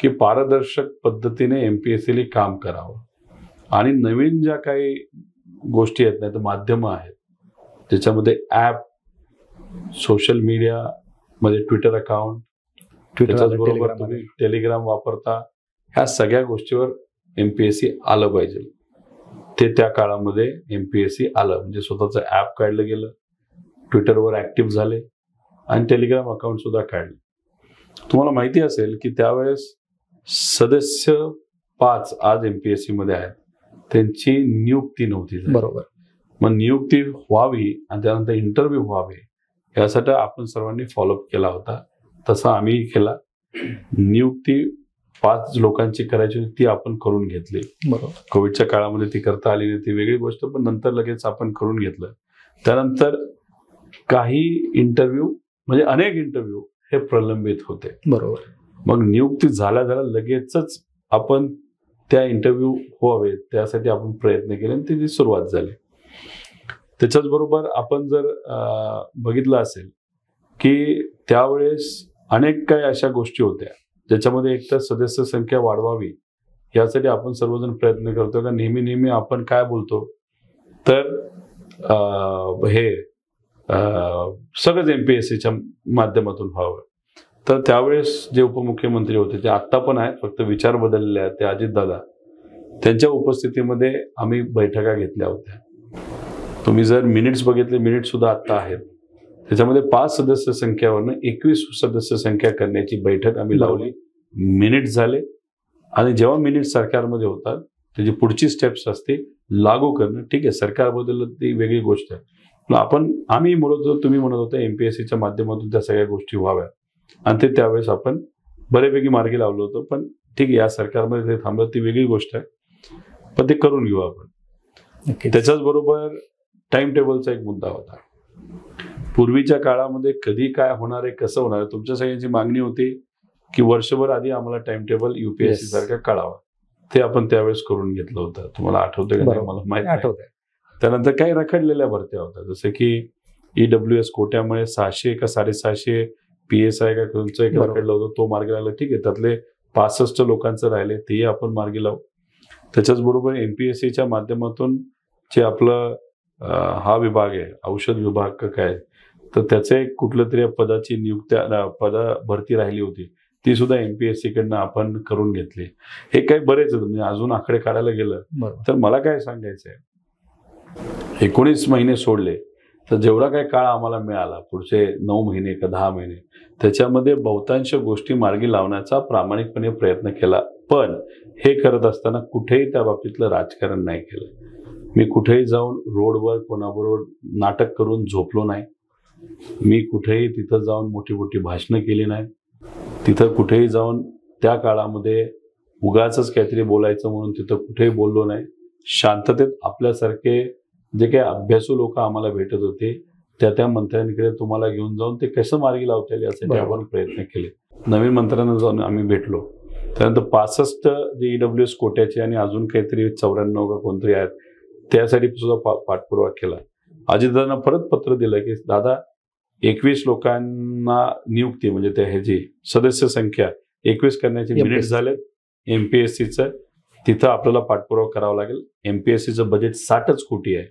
Speaker 1: की पारदर्शक पद्धतीने MPSCला काम करावं आणि नवीन ज्या काही गोष्टी आहेत, नाही तर माध्यमं आहेत, ज्याच्यामध्ये ॲप, सोशल मीडिया मध्ये ट्विटर अकाउंट, त्याच्याबरोबर तुम्ही टेलिग्राम वापरता, ह्या सगळ्या गोष्टीवर MPSC आलं पाहिजे. ते त्या काळामध्ये MPSC आलं, म्हणजे स्वतःचं ॲप काढलं गेलं, ट्विटरवर ऍक्टिव्ह झाले आणि टेलिग्राम अकाउंट सुद्धा काढले. तुम्हाला माहिती असेल की त्यावेळेस सदस्य 5 आज MPSC मध्ये आहेत, त्यांची नियुक्ती नव्हती झाली.
Speaker 2: बरोबर.
Speaker 1: मग नियुक्ती व्हावी आणि त्यानंतर इंटरव्ह्यू व्हावे यासाठी आपण सर्वांनी फॉलोअप केला होता. तसा आम्हीही केला. नियुक्ती 5 लोकांची करायची होती, ती आपण करून घेतली.
Speaker 2: बरोबर.
Speaker 1: कोविडच्या काळामध्ये ती करता आली नाही, ती वेगळी गोष्ट, पण नंतर लगेच आपण करून घेतलं. त्यानंतर काही इंटरव्ह्यू, म्हणजे अनेक इंटरव्ह्यू हे प्रलंबित होते.
Speaker 2: बरोबर.
Speaker 1: मग नियुक्ती झाल्या लगेचच आपण त्या इंटरव्ह्यू व्हावे त्यासाठी आपण प्रयत्न केले आणि त्याची सुरुवात झाली. त्याच्याच बरोबर आपण जर बघितलं असेल की त्यावेळेस अनेक काही अशा गोष्टी होत्या ज्याच्यामध्ये एकतर सदस्य संख्या वाढवावी यासाठी आपण सर्वजण प्रयत्न करतो. का नेहमी आपण काय बोलतो तर हे सगळंच MPSCच्या माध्यमातून व्हावं. तर त्यावेळेस जे उपमुख्यमंत्री होते ते आत्ता पण आहेत, फक्त विचार बदलले आहेत, ते अजितदादा, त्यांच्या उपस्थितीमध्ये आम्ही बैठका घेतल्या होत्या. तुम्ही जर मिनिट्स बघितले, मिनिट सुद्धा आत्ता आहेत, त्याच्यामध्ये 5 सदस्य संख्यावरनं 21 सदस्य संख्या करण्याची बैठक आम्ही लावली. मिनिट झाले आणि जेव्हा मिनिट सरकारमध्ये होतात त्याची पुढची स्टेप्स असते लागू करणं. ठीक आहे, सरकार बदललं ती वेगळी गोष्ट आहे. आम्ही म्हणत होतो, तुम्ही म्हणत होता MPSCच्या माध्यमातून त्या सगळ्या गोष्टी व्हाव्या आणि ते त्यावेळेस आपण बऱ्यापैकी मार्गी लावलं होतं. पण ठीक आहे, या सरकारमध्ये ते थांबलं ती वेगळी गोष्ट आहे, पण ते करून घेऊ आपण. त्याच्याच बरोबर टाइम टेबलचा एक मुद्दा होता. पूर्वीच्या काळामध्ये कधी काय होणार आहे, कसं होणार आहे, तुमच्या सगळ्यांची मागणी होती की वर्षभर आधी आम्हाला टाइम टेबल UPSC सारखा काढावा. ते आपण त्यावेळेस करून घेतलं होतं. तुम्हाला आठवतंय का नाही मला माहिती नाही. त्यानंतर काही रखडलेल्या भरत्या होत्या, जसं की EWS कोट्यामुळे 600 का 650 PSI का कोणचं एक रखडलं होतं, तो मार्गी लागला. ठीक आहे, त्यातले 65 लोकांचं राहिले, तेही आपण मार्गी लावू. त्याच्याच बरोबर MPSCच्या माध्यमातून जे आपलं हा विभाग आहे, औषध विभाग का काय, तर त्याचे कुठलं तरी पदाची भरती राहिली होती, ती सुद्धा MPSC कडनं आपण करून घेतली. हे काही बरेच म्हणजे अजून आकडे काढायला गेलं तर मला काय सांगायचंय, 19 महिने सोडले तर जेवढा काही काळ आम्हाला मिळाला, पुढचे 9 महिने का 10 महिने, त्याच्यामध्ये बहुतांश गोष्टी मार्गी लावण्याचा प्रामाणिकपणे प्रयत्न केला. पण हे करत असताना कुठेही त्या बाबतीतलं राजकारण नाही केलं. मी कुठेही जाऊन रोडवर कोणाबरोबर नाटक करून झोपलो नाही. मी कुठेही तिथं जाऊन मोठी मोठी भाषणं केली नाही. तिथं कुठेही जाऊन त्या काळामध्ये उगाचच काहीतरी बोलायचं म्हणून तिथं कुठेही बोललो नाही. शांततेत आपल्यासारखे जे काही अभ्यासू लोक आम्हाला भेटत होते त्या मंत्र्यांकडे तुम्हाला घेऊन जाऊन ते कसं मार्गी लावता येईल यासाठी आपण प्रयत्न केले. नवीन मंत्र्यांना जाऊन आम्ही भेटलो. त्यानंतर 65 जे EWS कोट्याचे आणि अजून काहीतरी 94 का कोणतरी आहेत त्यासाठी सुद्धा पाठपुरावा केला. अजितदादांना परत पत्र दिलं की दादा 21 लोकांना नियुक्ती म्हणजे त्या ह्याची सदस्य संख्या 21 करण्याचे मिनिट झालेत एमपीएससीचं. तिथं आपल्याला पाठपुरावा करावा लागेल. एमपीएससीचं बजेट 60च कोटी आहे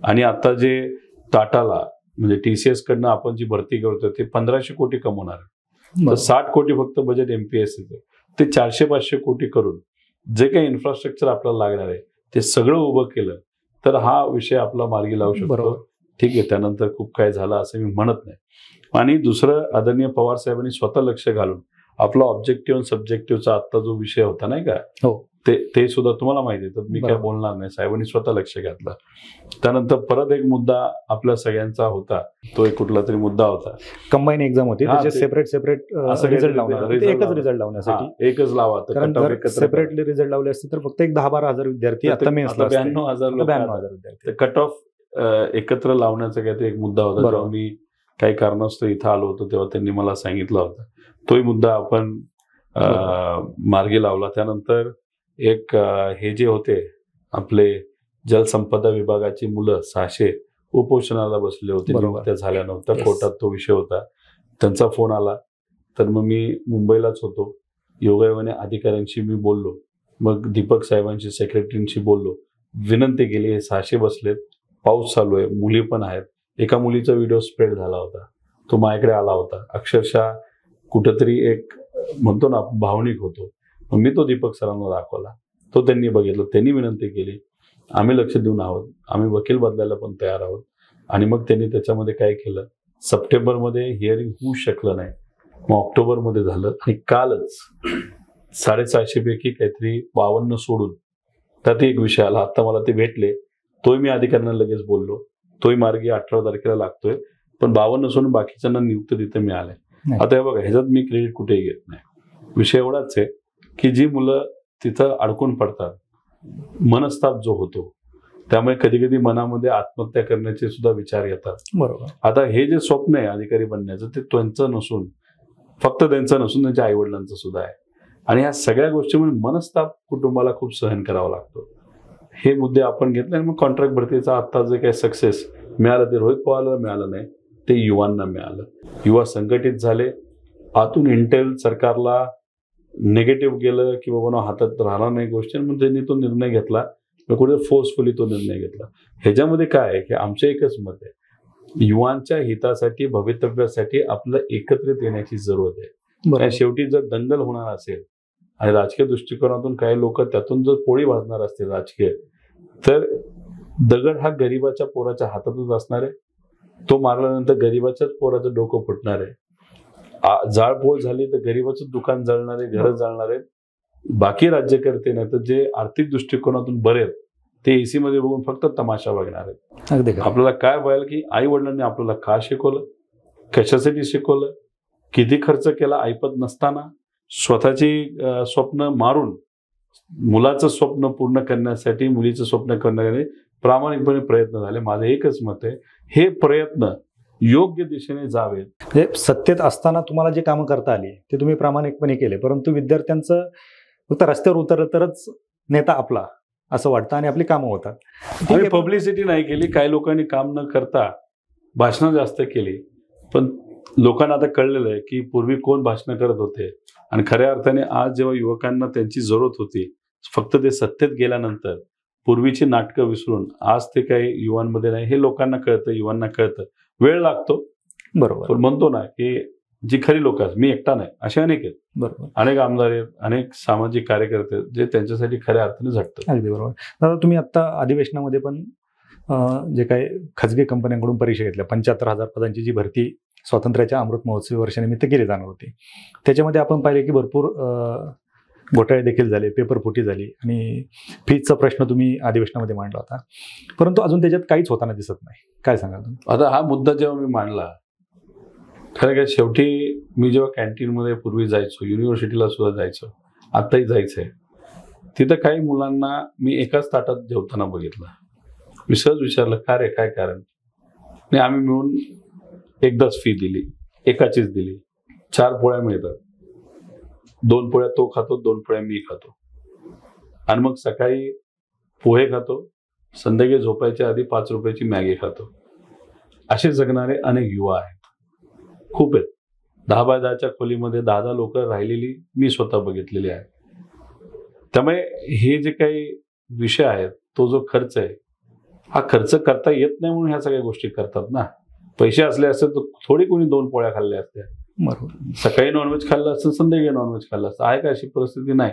Speaker 1: आणि आता जे टाटाला म्हणजे TCS कडनं आपण जी भरती करतो ते 1500 कोटी कमवणार आहे. तर 60 कोटी फक्त बजेट एमपीएससीचं. ते 400-500 कोटी करून जे काही इन्फ्रास्ट्रक्चर आपल्याला लागणार आहे ते सगळं उभं केलं तर हा विषय आपला मार्गी लावू शकतो. ठीक आहे, त्यानंतर खूप काय झालं असं मी म्हणत नाही. आणि दुसरं, आदरणीय पवार साहेबांनी स्वतः लक्ष घालून आपला ऑब्जेक्टिव्ह आणि सब्जेक्टिव्हचा आता जो विषय होता नाही का, ते सुद्धा तुम्हाला माहिती आहे तर मी काय बोलणार नाही. साहेबांनी स्वतः लक्ष घातलं. त्यानंतर परत एक मुद्दा आपल्या सगळ्यांचा होता, तो एक कुठला तरी मुद्दा होता,
Speaker 2: कंबाईन एक्झाम होती, त्याचे सेपरेट रिझल्ट लावणार, एकच रिझल्ट लावण्यासाठी एकच लावा. सेपरेटली रिझल्ट लावले असते तर फक्त एक 10-12 हजार विद्यार्थी, आता 92,000 विद्यार्थी.
Speaker 1: कट ऑफ एकत्र लावण्याचा काहीतरी एक मुद्दा होता. जेव्हा मी काही कारणास्तव इथं आलो होतो तेव्हा त्यांनी मला सांगितलं होतं. तोही मुद्दा आपण मार्गी लावला. त्यानंतर एक हे जे होते आपले जलसंपदा विभागाची मुलं 600 उपोषणाला बसले होते, नियुक्त्या झाल्यानंतर कोर्टात तो विषय होता. त्यांचा फोन आला तर मग मी मुंबईलाच होतो. योगायोगाने अधिकाऱ्यांशी मी बोललो, मग दीपक साहेबांशी सेक्रेटरींशी बोललो, विनंती केली. हे 600 बसलेत, पाऊस चालू आहे, मुली पण आहेत. एका मुलीचा व्हिडिओ स्प्रेड झाला होता, तो माझ्याकडे आला होता. अक्षरशः कुठंतरी एक म्हणतो ना भावनिक होतो. मग मी तो दीपक सरांना दाखवला, तो त्यांनी बघितलं, त्यांनी विनंती केली. आम्ही लक्ष देऊन आहोत, आम्ही वकील बदलायला पण तयार आहोत. आणि मग त्यांनी त्याच्यामध्ये काय केलं, सप्टेंबरमध्ये हिअरिंग होऊ शकलं नाही, मग ऑक्टोबरमध्ये झालं. आणि कालच 750 पैकी काहीतरी 52 सोडून त्यात एक विषय आला. आता मला ते भेटले, तोही मी अधिकाऱ्यांना लगेच बोललो, तोही मार्गी 18 तारखेला लागतोय. पण 52 सोडून बाकीच्यांना नियुक्त तिथे मिळाले. आता हे बघा, ह्याच्यात मी क्रेडिट कुठेही घेत नाही. विषय एवढाच आहे की जी मुलं तिथं अडकून पडतात, मनस्ताप जो होतो, त्यामुळे कधी कधी मनामध्ये आत्महत्या करण्याचे सुद्धा विचार येतात.
Speaker 2: बरोबर.
Speaker 1: आता हे जे स्वप्न आहे अधिकारी बनण्याचं, ते त्यांचं नसून, फक्त त्यांचं नसून त्यांच्या आईवडिलांचं सुद्धा आहे. आणि ह्या सगळ्या गोष्टीमुळे मनस्ताप कुटुंबाला खूप सहन करावा लागतो. हे मुद्दे आपण घेतले. आणि मग कॉन्ट्रॅक्ट भरतीचा आता जे काही सक्सेस मिळालं ते रोहित पवारला मिळालं नाही, ते युवांना मिळालं. युवा संघटित झाले. आतून इंटेल सरकारला निगेटिव्ह गेलं की बाबा हातात राहणार नाही गोष्टी, म्हणून त्यांनी तो निर्णय घेतला. कुठे फोर्सफुली तो निर्णय घेतला. ह्याच्यामध्ये काय आहे की आमचं एकच मत आहे, युवांच्या हितासाठी, भवितव्यासाठी आपलं एकत्रित येण्याची जरूरत आहे. शेवटी जर दंगल होणार असेल आणि राजकीय दृष्टिकोनातून काही लोक त्यातून जर पोळी भाजणार असतील राजकीय, तर दगड हा गरीबाच्या पोराच्या हातातच असणार आहे. तो मारल्यानंतर गरीबाच्याच पोराचं डोकं फुटणार आहे. जाळपोळ झाली तर गरीबाचं दुकान जळणार आहे, घरं जळणार आहेत. बाकी राज्यकर्ते नाही तर जे आर्थिक दृष्टिकोनातून बरे आहेत ते एसी मध्ये बघून फक्त तमाशा बघणार आहेत. आपल्याला काय व्हायला की आई वडिलांनी आपल्याला का शिकवलं, कशासाठी शिकवलं, किती खर्च केला ऐपत नसताना, स्वतःची स्वप्न मारून मुलाचं स्वप्न पूर्ण करण्यासाठी, मुलीचं स्वप्न करण्यासाठी प्रामाणिकपणे प्रयत्न झाले. माझं एकच मत आहे, हे प्रयत्न योग्य दिशेने जावेत.
Speaker 2: म्हणजे सत्तेत असताना तुम्हाला जे कामं करता आली ते तुम्ही प्रामाणिकपणे केले, परंतु विद्यार्थ्यांचं फक्त रस्त्यावर उतरलं तरच नेता आपला असं वाटतं आणि आपली कामं होतात.
Speaker 1: आम्ही पब्लिसिटी नाही केली. काही लोकांनी काम न करता भाषणं जास्त केली. पण लोकांना आता कळलेलं आहे की पूर्वी कोण भाषणं करत होते. आणि खऱ्या अर्थाने आज जेव्हा युवकांना त्यांची जरूरत होती, फक्त ते सत्तेत गेल्यानंतर पूर्वीची नाटकं विसरून आज ते काही युवांमध्ये नाही, हे लोकांना कळतं, युवांना कळतं. वेळ लागतो, बरोबर. पण म्हणतो ना की जी खरी लोक आहेत, मी एकटा नाही, असे अनेक आहेत. बरोबर. अनेक आमदार आहेत, अनेक सामाजिक कार्यकर्ते आहेत जे त्यांच्यासाठी खऱ्या अर्थाने झटतात.
Speaker 2: अगदी बरोबर. दादा, तुम्ही आता अधिवेशनामध्ये पण जे काही खाजगी कंपन्यांकडून परीक्षा घेतल्या, 75,000 पदांची जी भरती स्वातंत्र्याच्या अमृत महोत्सवी वर्षानिमित्त केली जाणार होती, त्याच्यामध्ये आपण पाहिले की भरपूर घोटाळे देखील झाले, पेपरफुटी झाली आणि फीजचा प्रश्न तुम्ही अधिवेशनामध्ये मांडला होता, परंतु अजून त्याच्यात काहीच होताना दिसत नाही. काय सांगाल तुम्ही?
Speaker 1: आता हा मुद्दा जेव्हा मी मांडला, खरं काय, शेवटी मी जेव्हा कॅन्टीनमध्ये पूर्वी जायचो, युनिव्हर्सिटीला सुद्धा जायचो, आत्ताही जायचंय, तिथं काही मुलांना मी एकाच ताटात जेवताना बघितलं. मी सहज विचारलं, का रे, काय कारण? नाही, आम्ही मिळून एकदाच फी दिली, एकाचीच दिली, 4 पोळ्या मिळतात, 2 पोळ्या तो खातो, 2 पोळ्या मी खातो, आणि मग सकाळी पोहे खातो, संध्याकाळी झोपायच्या आधी 5 रुपयाची मॅगी खातो. असे जगणारे अनेक युवा आहेत, खूप आहेत. 10 बाय 10च्या खोलीमध्ये 10 लोक राहिलेली मी स्वतः बघितलेली आहे. त्यामुळे हे जे काही विषय आहेत, तो जो खर्च आहे, हा खर्च करता येत नाही म्हणून ह्या सगळ्या गोष्टी करतात ना. पैसे असले असते तर थोडी कोणी 2 पोळ्या खाल्ल्या असत्या.
Speaker 2: बरोबर.
Speaker 1: सकाळी नॉनव्हेज खाल्लं असतं, संध्याकाळी नॉनव्हेज खाल्लं असतं. आहे का अशी परिस्थिती? नाही.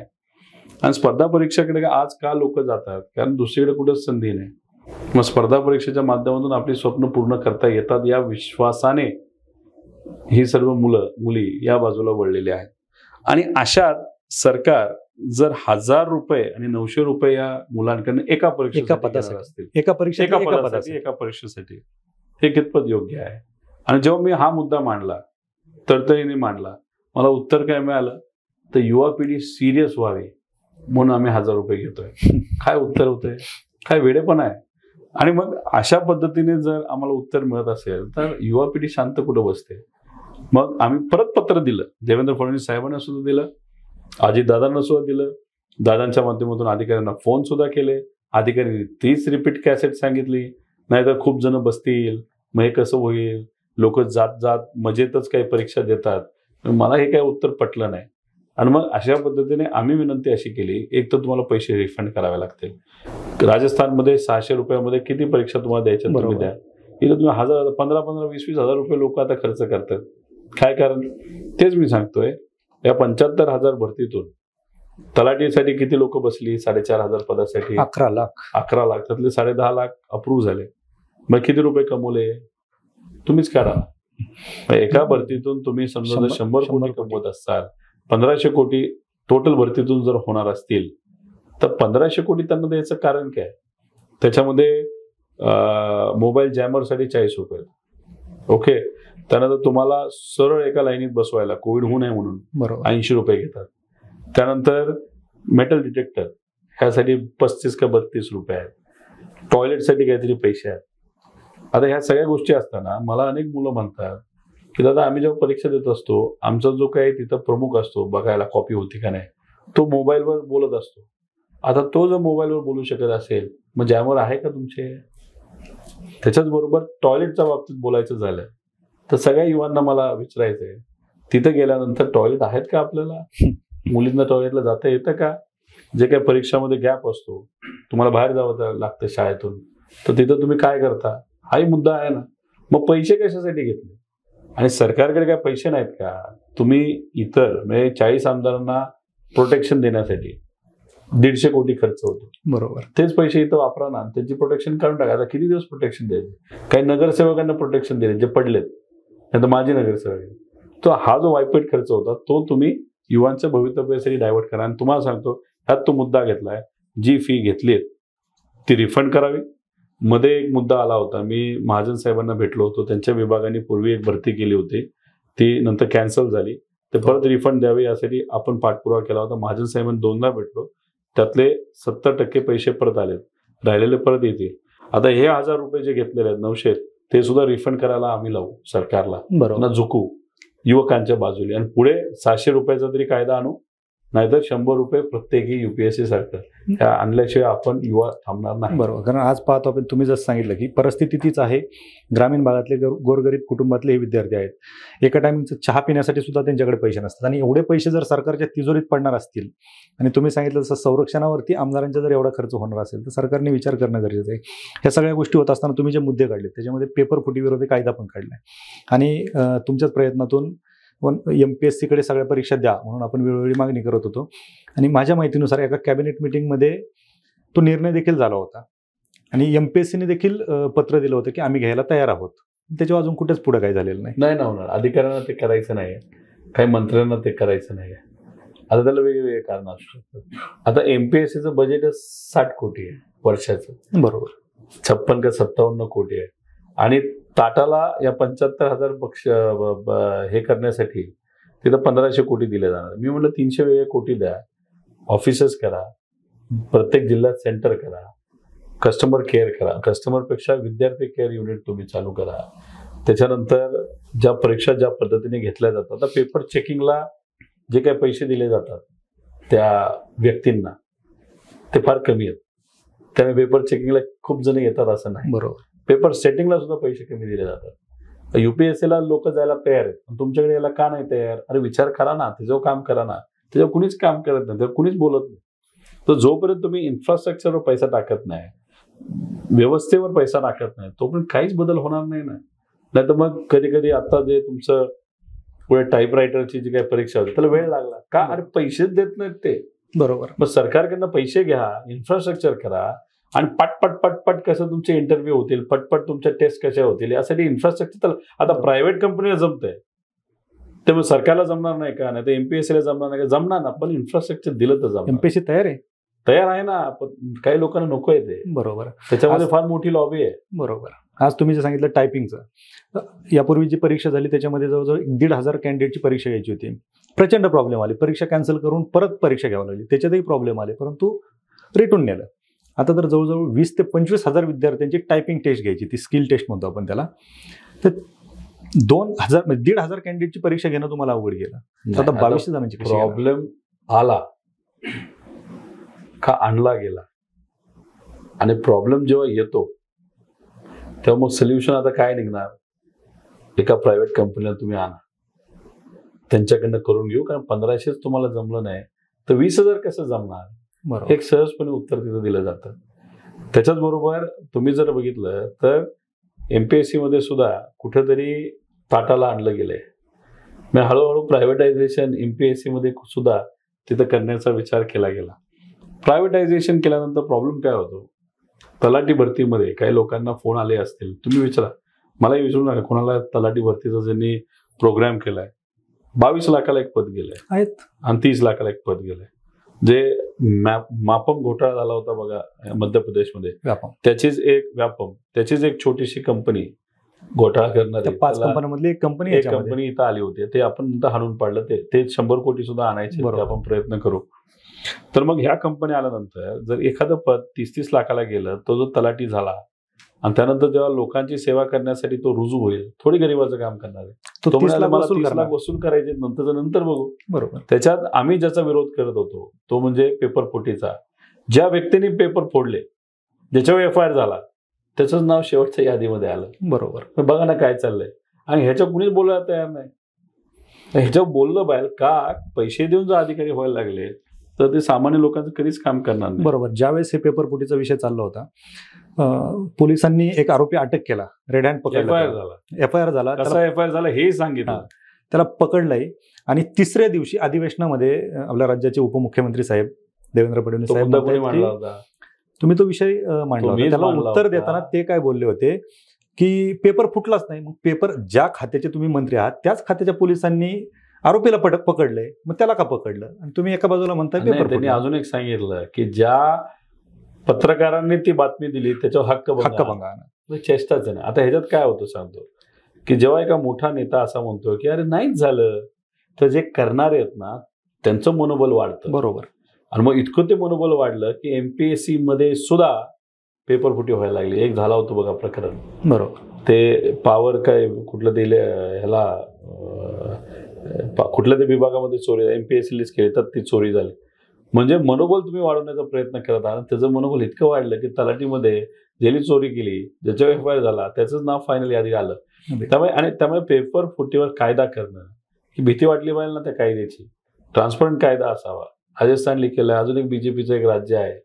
Speaker 1: आणि स्पर्धा परीक्षेकडे आज का लोक जातात? कारण दुसरीकडे कुठेच संधी नाही. मग स्पर्धा परीक्षेच्या माध्यमातून आपली स्वप्न पूर्ण करता येतात या विश्वासाने ही सर्व मुलं मुली या बाजूला वळलेली आहेत. आणि अशात सरकार जर 1000 रुपये आणि 900 रुपये या मुलांकडून एका परीक्षेसाठी असतील,
Speaker 2: एका परीक्षेसाठी
Speaker 1: एका परीक्षेसाठी, हे कितपत योग्य आहे? आणि जेव्हा मी हा मुद्दा मांडला, तळतळीने मांडला, मला उत्तर काय मिळालं? तर युवा पिढी सिरियस व्हावी म्हणून आम्ही 1000 रुपये घेतोय. काय उत्तर होतंय? काय वेडेपण आहे? आणि मग अशा पद्धतीने जर आम्हाला उत्तर मिळत असेल तर युवा पिढी शांत कुठं बसते? मग आम्ही परत पत्र दिलं, देवेंद्र फडणवीस साहेबांना सुद्धा दिलं, अजितदादांना सुद्धा दिलं, दादांच्या माध्यमातून अधिकाऱ्यांना फोन सुद्धा केले. अधिकाऱ्यांनी 30 रिपीट कॅसेट सांगितली, नाहीतर खूप जण बसतील, मग हे कसं होईल? लोक जात जात मजेतच काही परीक्षा देतात. मला हे काही उत्तर पटलं नाही. आणि मग अशा पद्धतीने आम्ही विनंती अशी केली, एक तर तुम्हाला पैसे रिफंड करावे लागतील. राजस्थानमध्ये 600 रुपयामध्ये किती परीक्षा तुम्हाला द्यायच्या तुम्ही द्या. इथं तुम्ही 1000, 15,000, 20,000 रुपये लोक आता खर्च करतात. काय कारण? तेच मी सांगतोय, या 75,000 भरतीतून तलाठीसाठी किती लोक बसली? 4,500 पदासाठी
Speaker 2: 11 लाख.
Speaker 1: 11 लाख, त्यातले 10.5 लाख अप्रूव्ह झाले. मग किती रुपये कमवले? तुम्हीच काढा. एका भरतीतून तुम्ही समजा 100 कोटी कमवत असाल, 1500 कोटी टोटल भरतीतून जर होणार असतील तर 1500 कोटी त्यांना द्यायचं कारण काय? त्याच्यामध्ये मोबाईल जॅमरसाठी 40 रुपये. ओके. त्यानंतर तुम्हाला सरळ एका लाईनीत बसवायला कोविड होऊ नये म्हणून
Speaker 2: बरोबर
Speaker 1: 80 रुपये घेतात. त्यानंतर मेटल डिटेक्टर ह्यासाठी 35 का 32 रुपये आहेत. टॉयलेटसाठी काहीतरी पैसे आहेत. आता ह्या सगळ्या गोष्टी असताना मला अनेक मुलं म्हणतात की दादा, आम्ही जेव्हा परीक्षा देत असतो, आमचा जो काही तिथं प्रमुख असतो बघायला कॉपी होती का नाही, तो मोबाईलवर बोलत असतो. आता तो जर मोबाईलवर बोलू शकत असेल, मग जॅमर आहे का तुमचे? त्याच्याच बरोबर टॉयलेटच्या बाबतीत बोलायचं झालं तर सगळ्या युवांना मला विचारायचंय, तिथं गेल्यानंतर टॉयलेट आहेत का आपल्याला? मुलींना टॉयलेटला जाता येतं का? जे काही परीक्षामध्ये गॅप असतो, तुम्हाला बाहेर जावं लागतं शाळेतून, तर तिथं तुम्ही काय करता? हाही मुद्दा आहे ना. मग पैसे कशासाठी घेतले? आणि सरकारकडे काय पैसे नाहीत का? तुम्ही इतर म्हणजे 40 आमदारांना प्रोटेक्शन देण्यासाठी 150 कोटी खर्च होतो.
Speaker 2: बरोबर.
Speaker 1: तेच पैसे इथं वापरा ना, त्यांची प्रोटेक्शन काढून टाका. आता किती दिवस प्रोटेक्शन द्यायचे? काही नगरसेवकांना प्रोटेक्शन दिले जे पडलेत, नाही तर माझे नगरसेवक. तो हा जो वायपेट खर्च होता तो तुम्ही युवांच्या भवितव्यासाठी डायव्हर्ट करा. आणि तुम्हाला सांगतो, ह्यात तो मुद्दा घेतलाय, जी फी घेतली ती रिफंड करावी. मध्ये एक मुद्दा आला होता, मी महाजन साहेबांना भेटलो होतो. त्यांच्या विभागाने पूर्वी एक भरती केली होती, ती नंतर कॅन्सल झाली. ते परत रिफंड द्यावे यासाठी आपण पाठपुरावा केला होता. महाजन साहेबांना 2दा भेटलो. त्यातले 70% पैसे परत आलेत, राहिलेले परत येतील. आता हे 1000 रुपये जे घेतलेले आहेत 900, ते सुद्धा रिफंड करायला आम्ही लावू सरकारला.
Speaker 2: बरोबर.
Speaker 1: झुकू युवकांच्या बाजूला. आणि पुढे 700 रुपयाचा तरी कायदा आणू, नाहीतर 100 रुपये प्रत्येकी युपीएससी सारखं आणल्याशिवाय आपण युवा थांबणार नाही.
Speaker 2: बरोबर. कारण आज पाहतो आपण, तुम्ही जसं सांगितलं की परिस्थिती तीच आहे. ग्रामीण भागातले गोरगरीब कुटुंबातले हे विद्यार्थी आहेत. एका टायमिंगचं चहा पिण्यासाठी सुद्धा त्यांच्याकडे पैसे नसतात. आणि एवढे पैसे जर सरकारच्या तिजोरीत पडणार असतील, आणि तुम्ही सांगितलं जसं संरक्षणावरती आमदारांचा जर एवढा खर्च होणार असेल, तर सरकारने विचार करणं गरजेचं आहे. ह्या सगळ्या गोष्टी होत असताना तुम्ही जे मुद्दे काढले त्याच्यामध्ये पेपर फुटीविरोधी कायदा पण काढलाय. आणि तुमच्याच प्रयत्नातून MPSC कडे सगळ्या परीक्षा द्या म्हणून आपण वेळोवेळी मागणी करत होतो. आणि माझ्या माहितीनुसार एका कॅबिनेट मिटिंगमध्ये तो निर्णय देखील झाला होता. आणि MPSCने देखील पत्र दिलं होतं की आम्ही घ्यायला तयार आहोत. त्याच्यावर अजून कुठेच पुढे काही झालेलं नाही
Speaker 1: ना होणार. अधिकाऱ्यांना ते करायचं नाही, काही मंत्र्यांना ते करायचं नाही. आता त्याला वेगवेगळे कारण असू शकतात. आता MPSCचं बजेट 60 कोटी आहे वर्षाचं.
Speaker 2: बरोबर.
Speaker 1: 56 का 57 कोटी आहे. आणि ताटाला या 75,000 पक्ष हे करण्यासाठी तिथं 1500 कोटी दिले जाणार. मी म्हटलं 300 वेगळे कोटी द्या, ऑफिसेस करा, प्रत्येक जिल्ह्यात सेंटर करा, कस्टमर केअर करा, कस्टमरपेक्षा विद्यार्थी केअर युनिट तुम्ही चालू करा. त्याच्यानंतर ज्या परीक्षा ज्या पद्धतीने घेतल्या जातात, आता पेपर चेकिंगला जे काही पैसे दिले जातात त्या व्यक्तींना ते फार कमी आहेत. त्यामुळे पेपर चेकिंगला खूप जण येतात असं नाही.
Speaker 2: बरोबर.
Speaker 1: पेपर सेटिंगला सुद्धा पैसे कमी दिले जातात. युपीएससीला लोक जायला तयार आहेत, पण तुमच्याकडे यायला का नाही तयार? अरे विचार करा ना, त्याच्यावर काम करा ना. त्याच्यावर कुणीच काम करत नाही, त्यावर कुणीच बोलत नाही. तर जोपर्यंत तुम्ही इन्फ्रास्ट्रक्चरवर पैसा टाकत नाही, व्यवस्थेवर पैसा टाकत नाही, तोपर्यंत काहीच बदल होणार नाही ना. नाही तर मग कधी कधी आता जे तुमचं पुढे टाईपरायटरची जी काही परीक्षा होती त्याला वेळ लागला का? अरे पैसेच देत नाहीत ते.
Speaker 2: बरोबर.
Speaker 1: मग सरकारकडनं पैसे घ्या, इन्फ्रास्ट्रक्चर करा, आणि पटपट पटपट कसं तुमचे इंटरव्ह्यू होतील, पटपट तुमच्या टेस्ट कशा होतील, यासाठी इन्फ्रास्ट्रक्चर. आता प्रायव्हेट कंपनीला जमतंय, त्यामुळे सरकारला जमणार नाही का? नाही तर एमपीएससीला जमणार नाही का? जमणार ना, पण इन्फ्रास्ट्रक्चर दिलं तर जमणार.
Speaker 2: एमपीएससी तयार आहे
Speaker 1: ना, पण काही लोकांना नको आहे ते.
Speaker 2: बरोबर.
Speaker 1: त्याच्यामध्ये फार मोठी लॉबी आहे.
Speaker 2: बरोबर. आज तुम्ही जे सांगितलं टायपिंगचं, यापूर्वी जी परीक्षा झाली त्याच्यामध्ये जवळजवळ 1,500 कॅन्डिडेटची परीक्षा घ्यायची होती. प्रचंड प्रॉब्लेम आले, परीक्षा कॅन्सल करून परत परीक्षा घ्यावी लागली, त्याच्यातही प्रॉब्लेम आले, परंतु रेटून नेलं. आता तर जवळजवळ 20,000 ते 25,000 विद्यार्थ्यांची टायपिंग टेस्ट घ्यायची, ती स्किल टेस्ट म्हणतो आपण त्याला. तर 1,500 कॅन्डिडेटची परीक्षा घेणं तुम्हाला अवघड गेलं. आता 2200 जणांची
Speaker 1: प्रॉब्लेम आला का आणला गेला, आणि प्रॉब्लेम जेव्हा येतो तेव्हा मग सोल्युशन आता काय निघणार? एका प्रायव्हेट कंपनीला तुम्ही आणा, त्यांच्याकडनं करून घेऊ, कारण 1500 तुम्हाला जमलं नाही तर 20,000 कसं जमणार? एक सहजपणे उत्तर तिथं दिलं जातं. त्याच्याच बरोबर तुम्ही जर बघितलं तर एमपीएससी मध्ये सुद्धा कुठेतरी ताटाला आणलं गेलंय. मग हळूहळू प्रायव्हेटायझेशन एमपीएससी मध्ये सुद्धा तिथं करण्याचा विचार केला गेला. प्रायव्हेटायझेशन केल्यानंतर प्रॉब्लेम काय होतो? तलाठी भरतीमध्ये काही लोकांना फोन आले असतील, तुम्ही विचारा, मलाही विचारू नका, कोणाला तलाठी भरतीचा ज्यांनी प्रोग्राम केलाय, 22 लाखाला एक पद गेलंय आणि 30 लाखाला एक पद गेलंय. जे मापम घोटाळा झाला होता बघा मध्य प्रदेशमध्ये, त्याचीच एक छोटीशी कंपनी घोटाळा करणारी,
Speaker 2: 5 कंपन्यांमधली एक कंपनी
Speaker 1: इथं आली होती. ते आपण नंतर हाणून पाडलं. ते 100 कोटी सुद्धा आणायचे, आपण प्रयत्न करू. तर मग ह्या कंपनी आल्यानंतर जर एखादं पद 30-30 लाखाला गेलं, तो जो तलाठी झाला, आणि त्यानंतर जेव्हा लोकांची सेवा करण्यासाठी तो रुजू होईल, थोडी गरीबाचं काम करणार आहे, तो 30 लाख वसूल करायचे, नंतर बघू.
Speaker 2: बरोबर.
Speaker 1: त्याच्यात आम्ही ज्याचा विरोध करत होतो तो म्हणजे पेपर फुटीचा. ज्या व्यक्तीने पेपर फोडले, ज्याच्यावर एफआयआर झाला, त्याचंच नाव शेवटच्या यादीमध्ये आलं.
Speaker 2: बरोबर.
Speaker 1: बघा ना काय चाललंय. आणि ह्याच्या कुणीच बोलायला तयार नाही. ह्याच्यावर बोललं पाहिजे का? पैसे देऊन जर अधिकारी व्हायला लागले तर ते सामान्य लोकांचं कधीच काम करणार नाही.
Speaker 2: बरोबर. ज्यावेळेस हे पेपर फुटीचा विषय चालला होता, पोलिसांनी एक आरोपी अटक केला, रेड हँड पकडला, एफआयआर झाला.
Speaker 1: कसा एफआयआर झाला हे सांगितलं,
Speaker 2: त्याला पकडलंय. आणि तिसऱ्या दिवशी अधिवेशनामध्ये आपल्या राज्याचे उपमुख्यमंत्री साहेब देवेंद्र फडणवीस साहेब
Speaker 1: मांडला होता,
Speaker 2: तुम्ही तो विषय मांडला, त्याला उत्तर देताना ते काय बोलले होते की पेपर फुटलाच नाही. मग पेपर ज्या खात्याचे तुम्ही मंत्री आहात त्याच खात्याच्या पोलिसांनी आरोपीला पकडलंय, मग त्याला का पकडलं? आणि तुम्ही एका बाजूला म्हणताय पेपर.
Speaker 1: त्यांनी अजून एक सांगितलं की ज्या पत्रकारांनी ती बातमी दिली त्याच्यावर हक्कभंग चेष्टाच नाही. आता ह्याच्यात काय होतं सांगतो, की जेव्हा एका मोठा नेता असा म्हणतो की अरे नाहीच झालं, तर जे करणारे आहेत ना त्यांचं मनोबल वाढतं.
Speaker 2: बरोबर.
Speaker 1: आणि मग इतकं ते मनोबल वाढलं की एमपीएससी मध्ये सुद्धा पेपर फुटी व्हायला लागली. एक झाला होतो बघा प्रकरण.
Speaker 2: बरोबर.
Speaker 1: ते पॉवर काय कुठलं दिले ह्याला, कुठल्या ते विभागामध्ये चोरी एमपीएससीलाच केली तर ती चोरी झाली. म्हणजे मनोबल तुम्ही वाढवण्याचा प्रयत्न करत आहात. त्याचं मनोबल इतकं वाढलं की तलाठीमध्ये ज्यांनी चोरी केली, ज्याच्यावर एफआयआर झाला, त्याचंच नाव फायनल यादी आलं. त्यामुळे पेपर फुटीवर कायदा करणं ही भीती वाटली पाहिजे ना त्या कायद्याची. ट्रान्सपरंट कायदा असावा. राजस्थानने केलाय, अजून एक बीजेपीचं एक राज्य आहे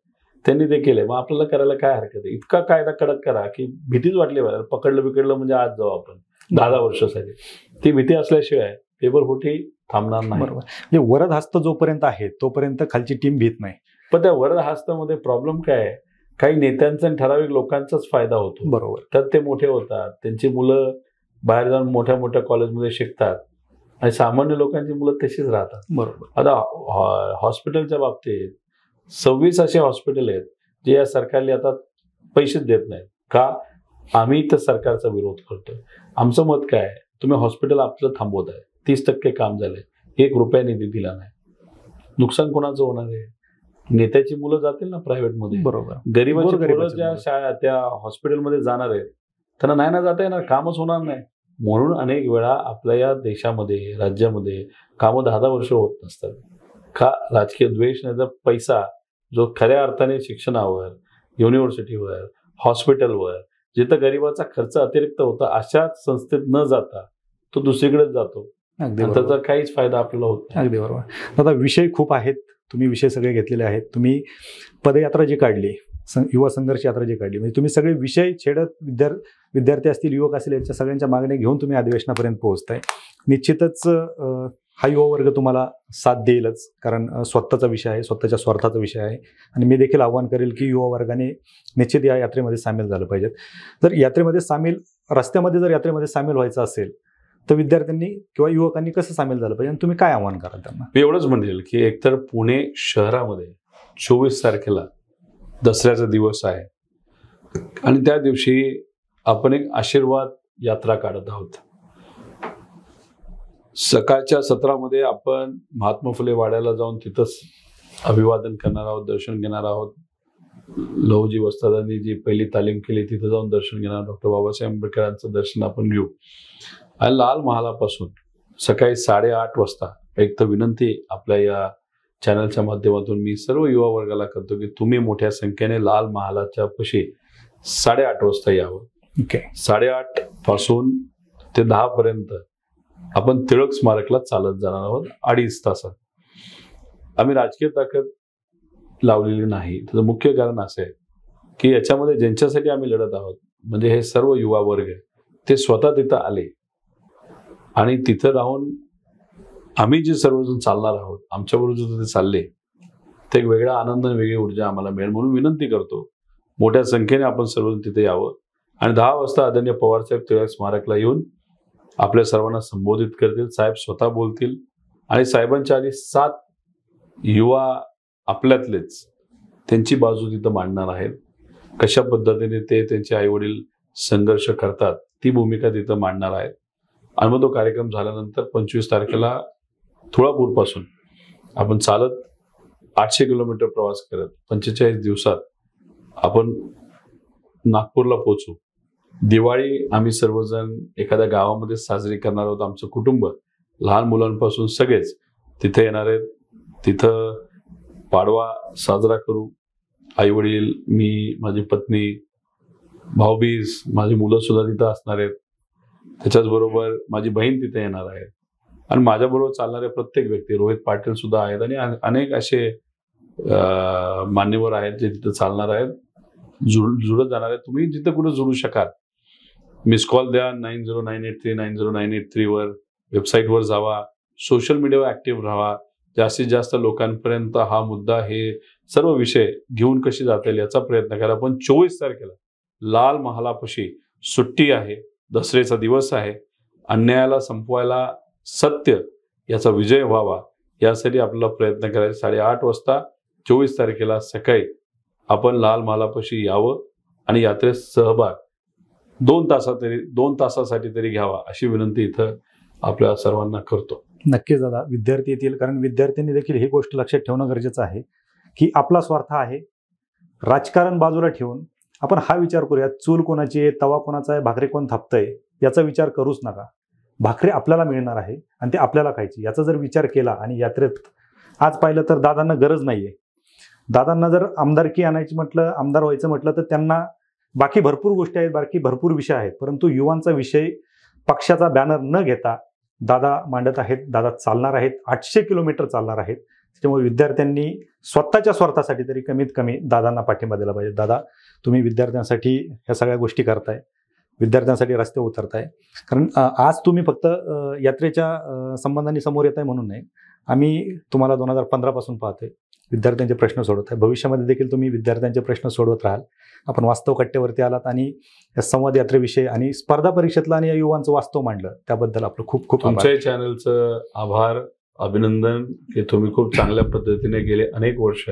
Speaker 1: त्यांनी ते केलंय. मग आपल्याला करायला काय हरकत आहे? इतका कायदा कडक करा की भीतीच वाटली पाहिजे. पकडलं म्हणजे आज जाऊ आपण 10 वर्षासाठी. ती भीती असल्याशिवाय पेपर फुटी थांबणार नाही.
Speaker 2: बरोबर. म्हणजे वरद हस्त जोपर्यंत आहे तोपर्यंत खालची टीम भीत नाही.
Speaker 1: पण त्या वरद हस्तामध्ये प्रॉब्लेम काय आहे? काही नेत्यांचा आणि ठराविक लोकांचाच फायदा होतो.
Speaker 2: बरोबर.
Speaker 1: तर ते मोठे होतात, त्यांची मुलं बाहेर जाऊन मोठ्या मोठ्या कॉलेजमध्ये शिकतात आणि सामान्य लोकांची मुलं तशीच राहतात.
Speaker 2: बरोबर.
Speaker 1: आता हॉस्पिटलच्या बाबतीत 26 असे हॉस्पिटल आहेत जे या सरकारने आता पैसेच देत नाहीत. का? आम्ही तर सरकारचा विरोध करतोय. आमचं मत काय आहे? तुम्ही हॉस्पिटल आपलं थांबवत आहे, 30% काम झालंय, 1 रुपया निधी दिला नाही, नुकसान कोणाचं होणार आहे? नेत्याची मुलं जातील ना प्रायव्हेटमध्ये.
Speaker 2: बरोबर.
Speaker 1: गरीबाची मुलं ज्या त्या हॉस्पिटलमध्ये जाणार आहेत त्यांना नाही ना जाता येणार, कामच होणार नाही. म्हणून अनेक वेळा आपल्या या देशामध्ये राज्यामध्ये कामं 10-10 वर्ष होत नसतात. का? राजकीय द्वेष नाही तर पैसा जो खऱ्या अर्थाने शिक्षणावर युनिव्हर्सिटीवर, हॉस्पिटलवर, जिथं गरिबाचा खर्च अतिरिक्त होता अशाच संस्थेत न जाता तो दुसरीकडेच जातो.
Speaker 2: अगदी
Speaker 1: आणि
Speaker 2: बरोबर.
Speaker 1: त्याचा काहीच फायदा आपल्याला होत नाही.
Speaker 2: अगदी बरोबर. दादा, विषय खूप आहेत, तुम्ही विषय सगळे घेतलेले आहेत. तुम्ही पदयात्रा जी काढली, युवा संघर्ष यात्रा जी काढली, म्हणजे तुम्ही सगळे विषय छेडत विद्यार्थी असतील, युवक असतील, यांच्या सगळ्यांच्या मागण्या घेऊन तुम्ही अधिवेशनापर्यंत पोहोचताय. निश्चितच हा युवा वर्ग तुम्हाला साथ देईलच, कारण स्वतःचा विषय आहे, स्वतःच्या स्वार्थाचा विषय आहे. आणि मी देखील आव्हान करेल की युवा वर्गाने निश्चित या यात्रेमध्ये सामील झालं पाहिजेत. जर यात्रेमध्ये रस्त्यामध्ये जर यात्रेमध्ये सामील व्हायचं असेल तर विद्यार्थ्यांनी किंवा युवकांनी कसं सामील झालं पाहिजे आणि तुम्ही काय आव्हान कराल त्यांना?
Speaker 1: मी एवढंच म्हणेल की एकतर पुणे शहरामध्ये 24 तारखेला दसऱ्याचा दिवस आहे आणि त्या दिवशी आपण एक आशीर्वाद यात्रा काढत आहोत. सकाळच्या सत्रामध्ये आपण महात्मा फुले वाड्याला जाऊन तिथंच अभिवादन करणार आहोत, दर्शन घेणार आहोत. लहुजी वस्तादांनी जी पहिली तालीम केली तिथं जाऊन दर्शन घेणार. डॉक्टर बाबासाहेब आंबेडकरांचं दर्शन आपण घेऊ. आणि लाल महालापासून सकाळी 8:30 वाजता एक तर विनंती आपल्या या चॅनलच्या माध्यमातून मी सर्व युवा वर्गाला करतो की तुम्ही मोठ्या संख्येने लाल महालाच्या पाशी 8:30 वाजता यावं. 8:30 पासून ते 10 पर्यंत आपण टिळक स्मारकला चालत जाणार आहोत 2.5 तासात. आम्ही राजकीय ताकद लावलेली नाही. त्याचं मुख्य कारण असं आहे की याच्यामध्ये ज्यांच्यासाठी आम्ही लढत आहोत म्हणजे हे सर्व युवा वर्ग ते स्वतः तिथं आले आणि तिथं राहून आम्ही जे सर्वजण चालणार आहोत आमच्याबरोबर ते चालले ते एक वेगळा आनंद आणि वेगळी ऊर्जा आम्हाला मिळेल. म्हणून विनंती करतो मोठ्या संख्येने आपण सर्वजण तिथे यावं आणि 10 वाजता आदरणीय पवारसाहेब टिळक स्मारकला येऊन आपल्या सर्वांना संबोधित करतील. साहेब स्वतः बोलतील आणि साहेबांच्या आधी 7 युवा आपल्यातलेच त्यांची बाजू तिथं मांडणार आहेत. कशा पद्धतीने ते त्यांचे आईवडील संघर्ष करतात ती भूमिका तिथं मांडणार आहेत. आणि मग तो कार्यक्रम झाल्यानंतर 25 तारखेला तुळापूरपासून आपण चालत 800 किलोमीटर प्रवास करत 45 दिवसात आपण नागपूरला पोहोचू. दिवाळी आम्ही सर्वजण एखाद्या गावामध्ये साजरी करणार आहोत. आमचं कुटुंब लहान मुलांपासून सगळेच तिथे येणार आहेत. तिथं पाडवा साजरा करू. आई वडील, मी, माझी पत्नी, भाऊबीज, माझी मुलं सुद्धा तिथं असणार आहेत. त्याच्याचबरोबर माझी बहीण तिथे येणार आहे आणि माझ्याबरोबर चालणारे प्रत्येक व्यक्ती, रोहित पाटील सुद्धा आहेत आणि अनेक असे मान्यवर आहेत जे तिथे चालणार आहेत, जुळत जाणार आहेत. तुम्ही जिथं कुठे जुळू शकाल मिस कॉल द्या 9098390983 वर. वेबसाईटवर जावा, सोशल मीडियावर ऍक्टिव्ह राहा. जास्तीत जास्त लोकांपर्यंत हा मुद्दा, हे सर्व विषय घेऊन कशी जाता येईल याचा प्रयत्न करा. पण 24 तारखेला लाल महालापाशी सुट्टी आहे, दसऱ्याचा दिवस आहे. अन्यायाला संपवायला सत्य याचा विजय व्हावा यासाठी आपल्याला प्रयत्न करायचे. 8:30 वाजता 24 तारखेला सकाळी आपण लाल महालापाशी यावं आणि यात्रेत सहभाग 2 तासासाठी तरी घ्यावा अशी विनंती इथं आपल्या सर्वांना करतो.
Speaker 2: नक्कीच दादा, विद्यार्थी येतील, कारण विद्यार्थ्यांनी देखील ही गोष्ट लक्षात ठेवणं गरजेचं आहे की आपला स्वार्थ आहे. राजकारण बाजूला ठेवून आपण हा विचार करूया, चूल कोणाची आहे, तवा कोणाचा आहे, भाकरी कोण थापतंय याचा विचार करूच नका. भाकरी आपल्याला मिळणार आहे आणि ते आपल्याला खायची याचा जर विचार केला आणि यात्रेत आज पाहिलं तर दादांना गरज नाहीये. दादांना जर आमदारकी आणायची म्हटलं, आमदार व्हायचं म्हटलं तर त्यांना बाकी भरपूर गोष्टी आहेत, बाकी भरपूर विषय आहेत, परंतु युवांचा विषय पक्षाचा बॅनर न घेता दादा मांडत आहेत. दादा चालणार आहेत, 800 किलोमीटर चालणार आहेत. त्यामुळे विद्यार्थ्यांनी स्वतःच्या स्वार्थासाठी तरी कमीत कमी दादांना पाठिंबा दिला पाहिजे. दादा, तुम्ही विद्यार्थ्यांसाठी ह्या सगळ्या गोष्टी करताय, विद्यार्थ्यांसाठी रस्ते उतरताय, कारण आज तुम्ही फक्त यात्रेच्या संबंधाने समोर येत आहे म्हणून नाही. आम्ही तुम्हाला 2015 पासून पाहतोय, विद्यार्थ्यांचे प्रश्न सोडवत आहे. भविष्यामध्ये देखील तुम्ही विद्यार्थ्यांचे प्रश्न सोडवत राहाल. आपण वास्तव कट्ट्यावरती आलात आणि या संवाद यात्रेविषयी आणि स्पर्धा परीक्षेतला आणि या युवांचं वास्तव मांडलं, त्याबद्दल आपलं खूप खूप
Speaker 1: तुमच्या चॅनलचं आभार, अभिनंदन की तुम्ही खूप चांगल्या पद्धतीने गेले अनेक वर्ष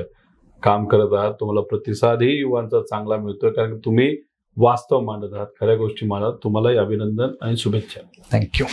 Speaker 1: काम करत आहात. तुम्हाला प्रतिसादही युवांचा चांगला मिळतोय कारण तुम्ही वास्तव मांडत आहात, खऱ्या गोष्टी मांडत. तुम्हालाही अभिनंदन आणि शुभेच्छा.
Speaker 2: थँक्यू.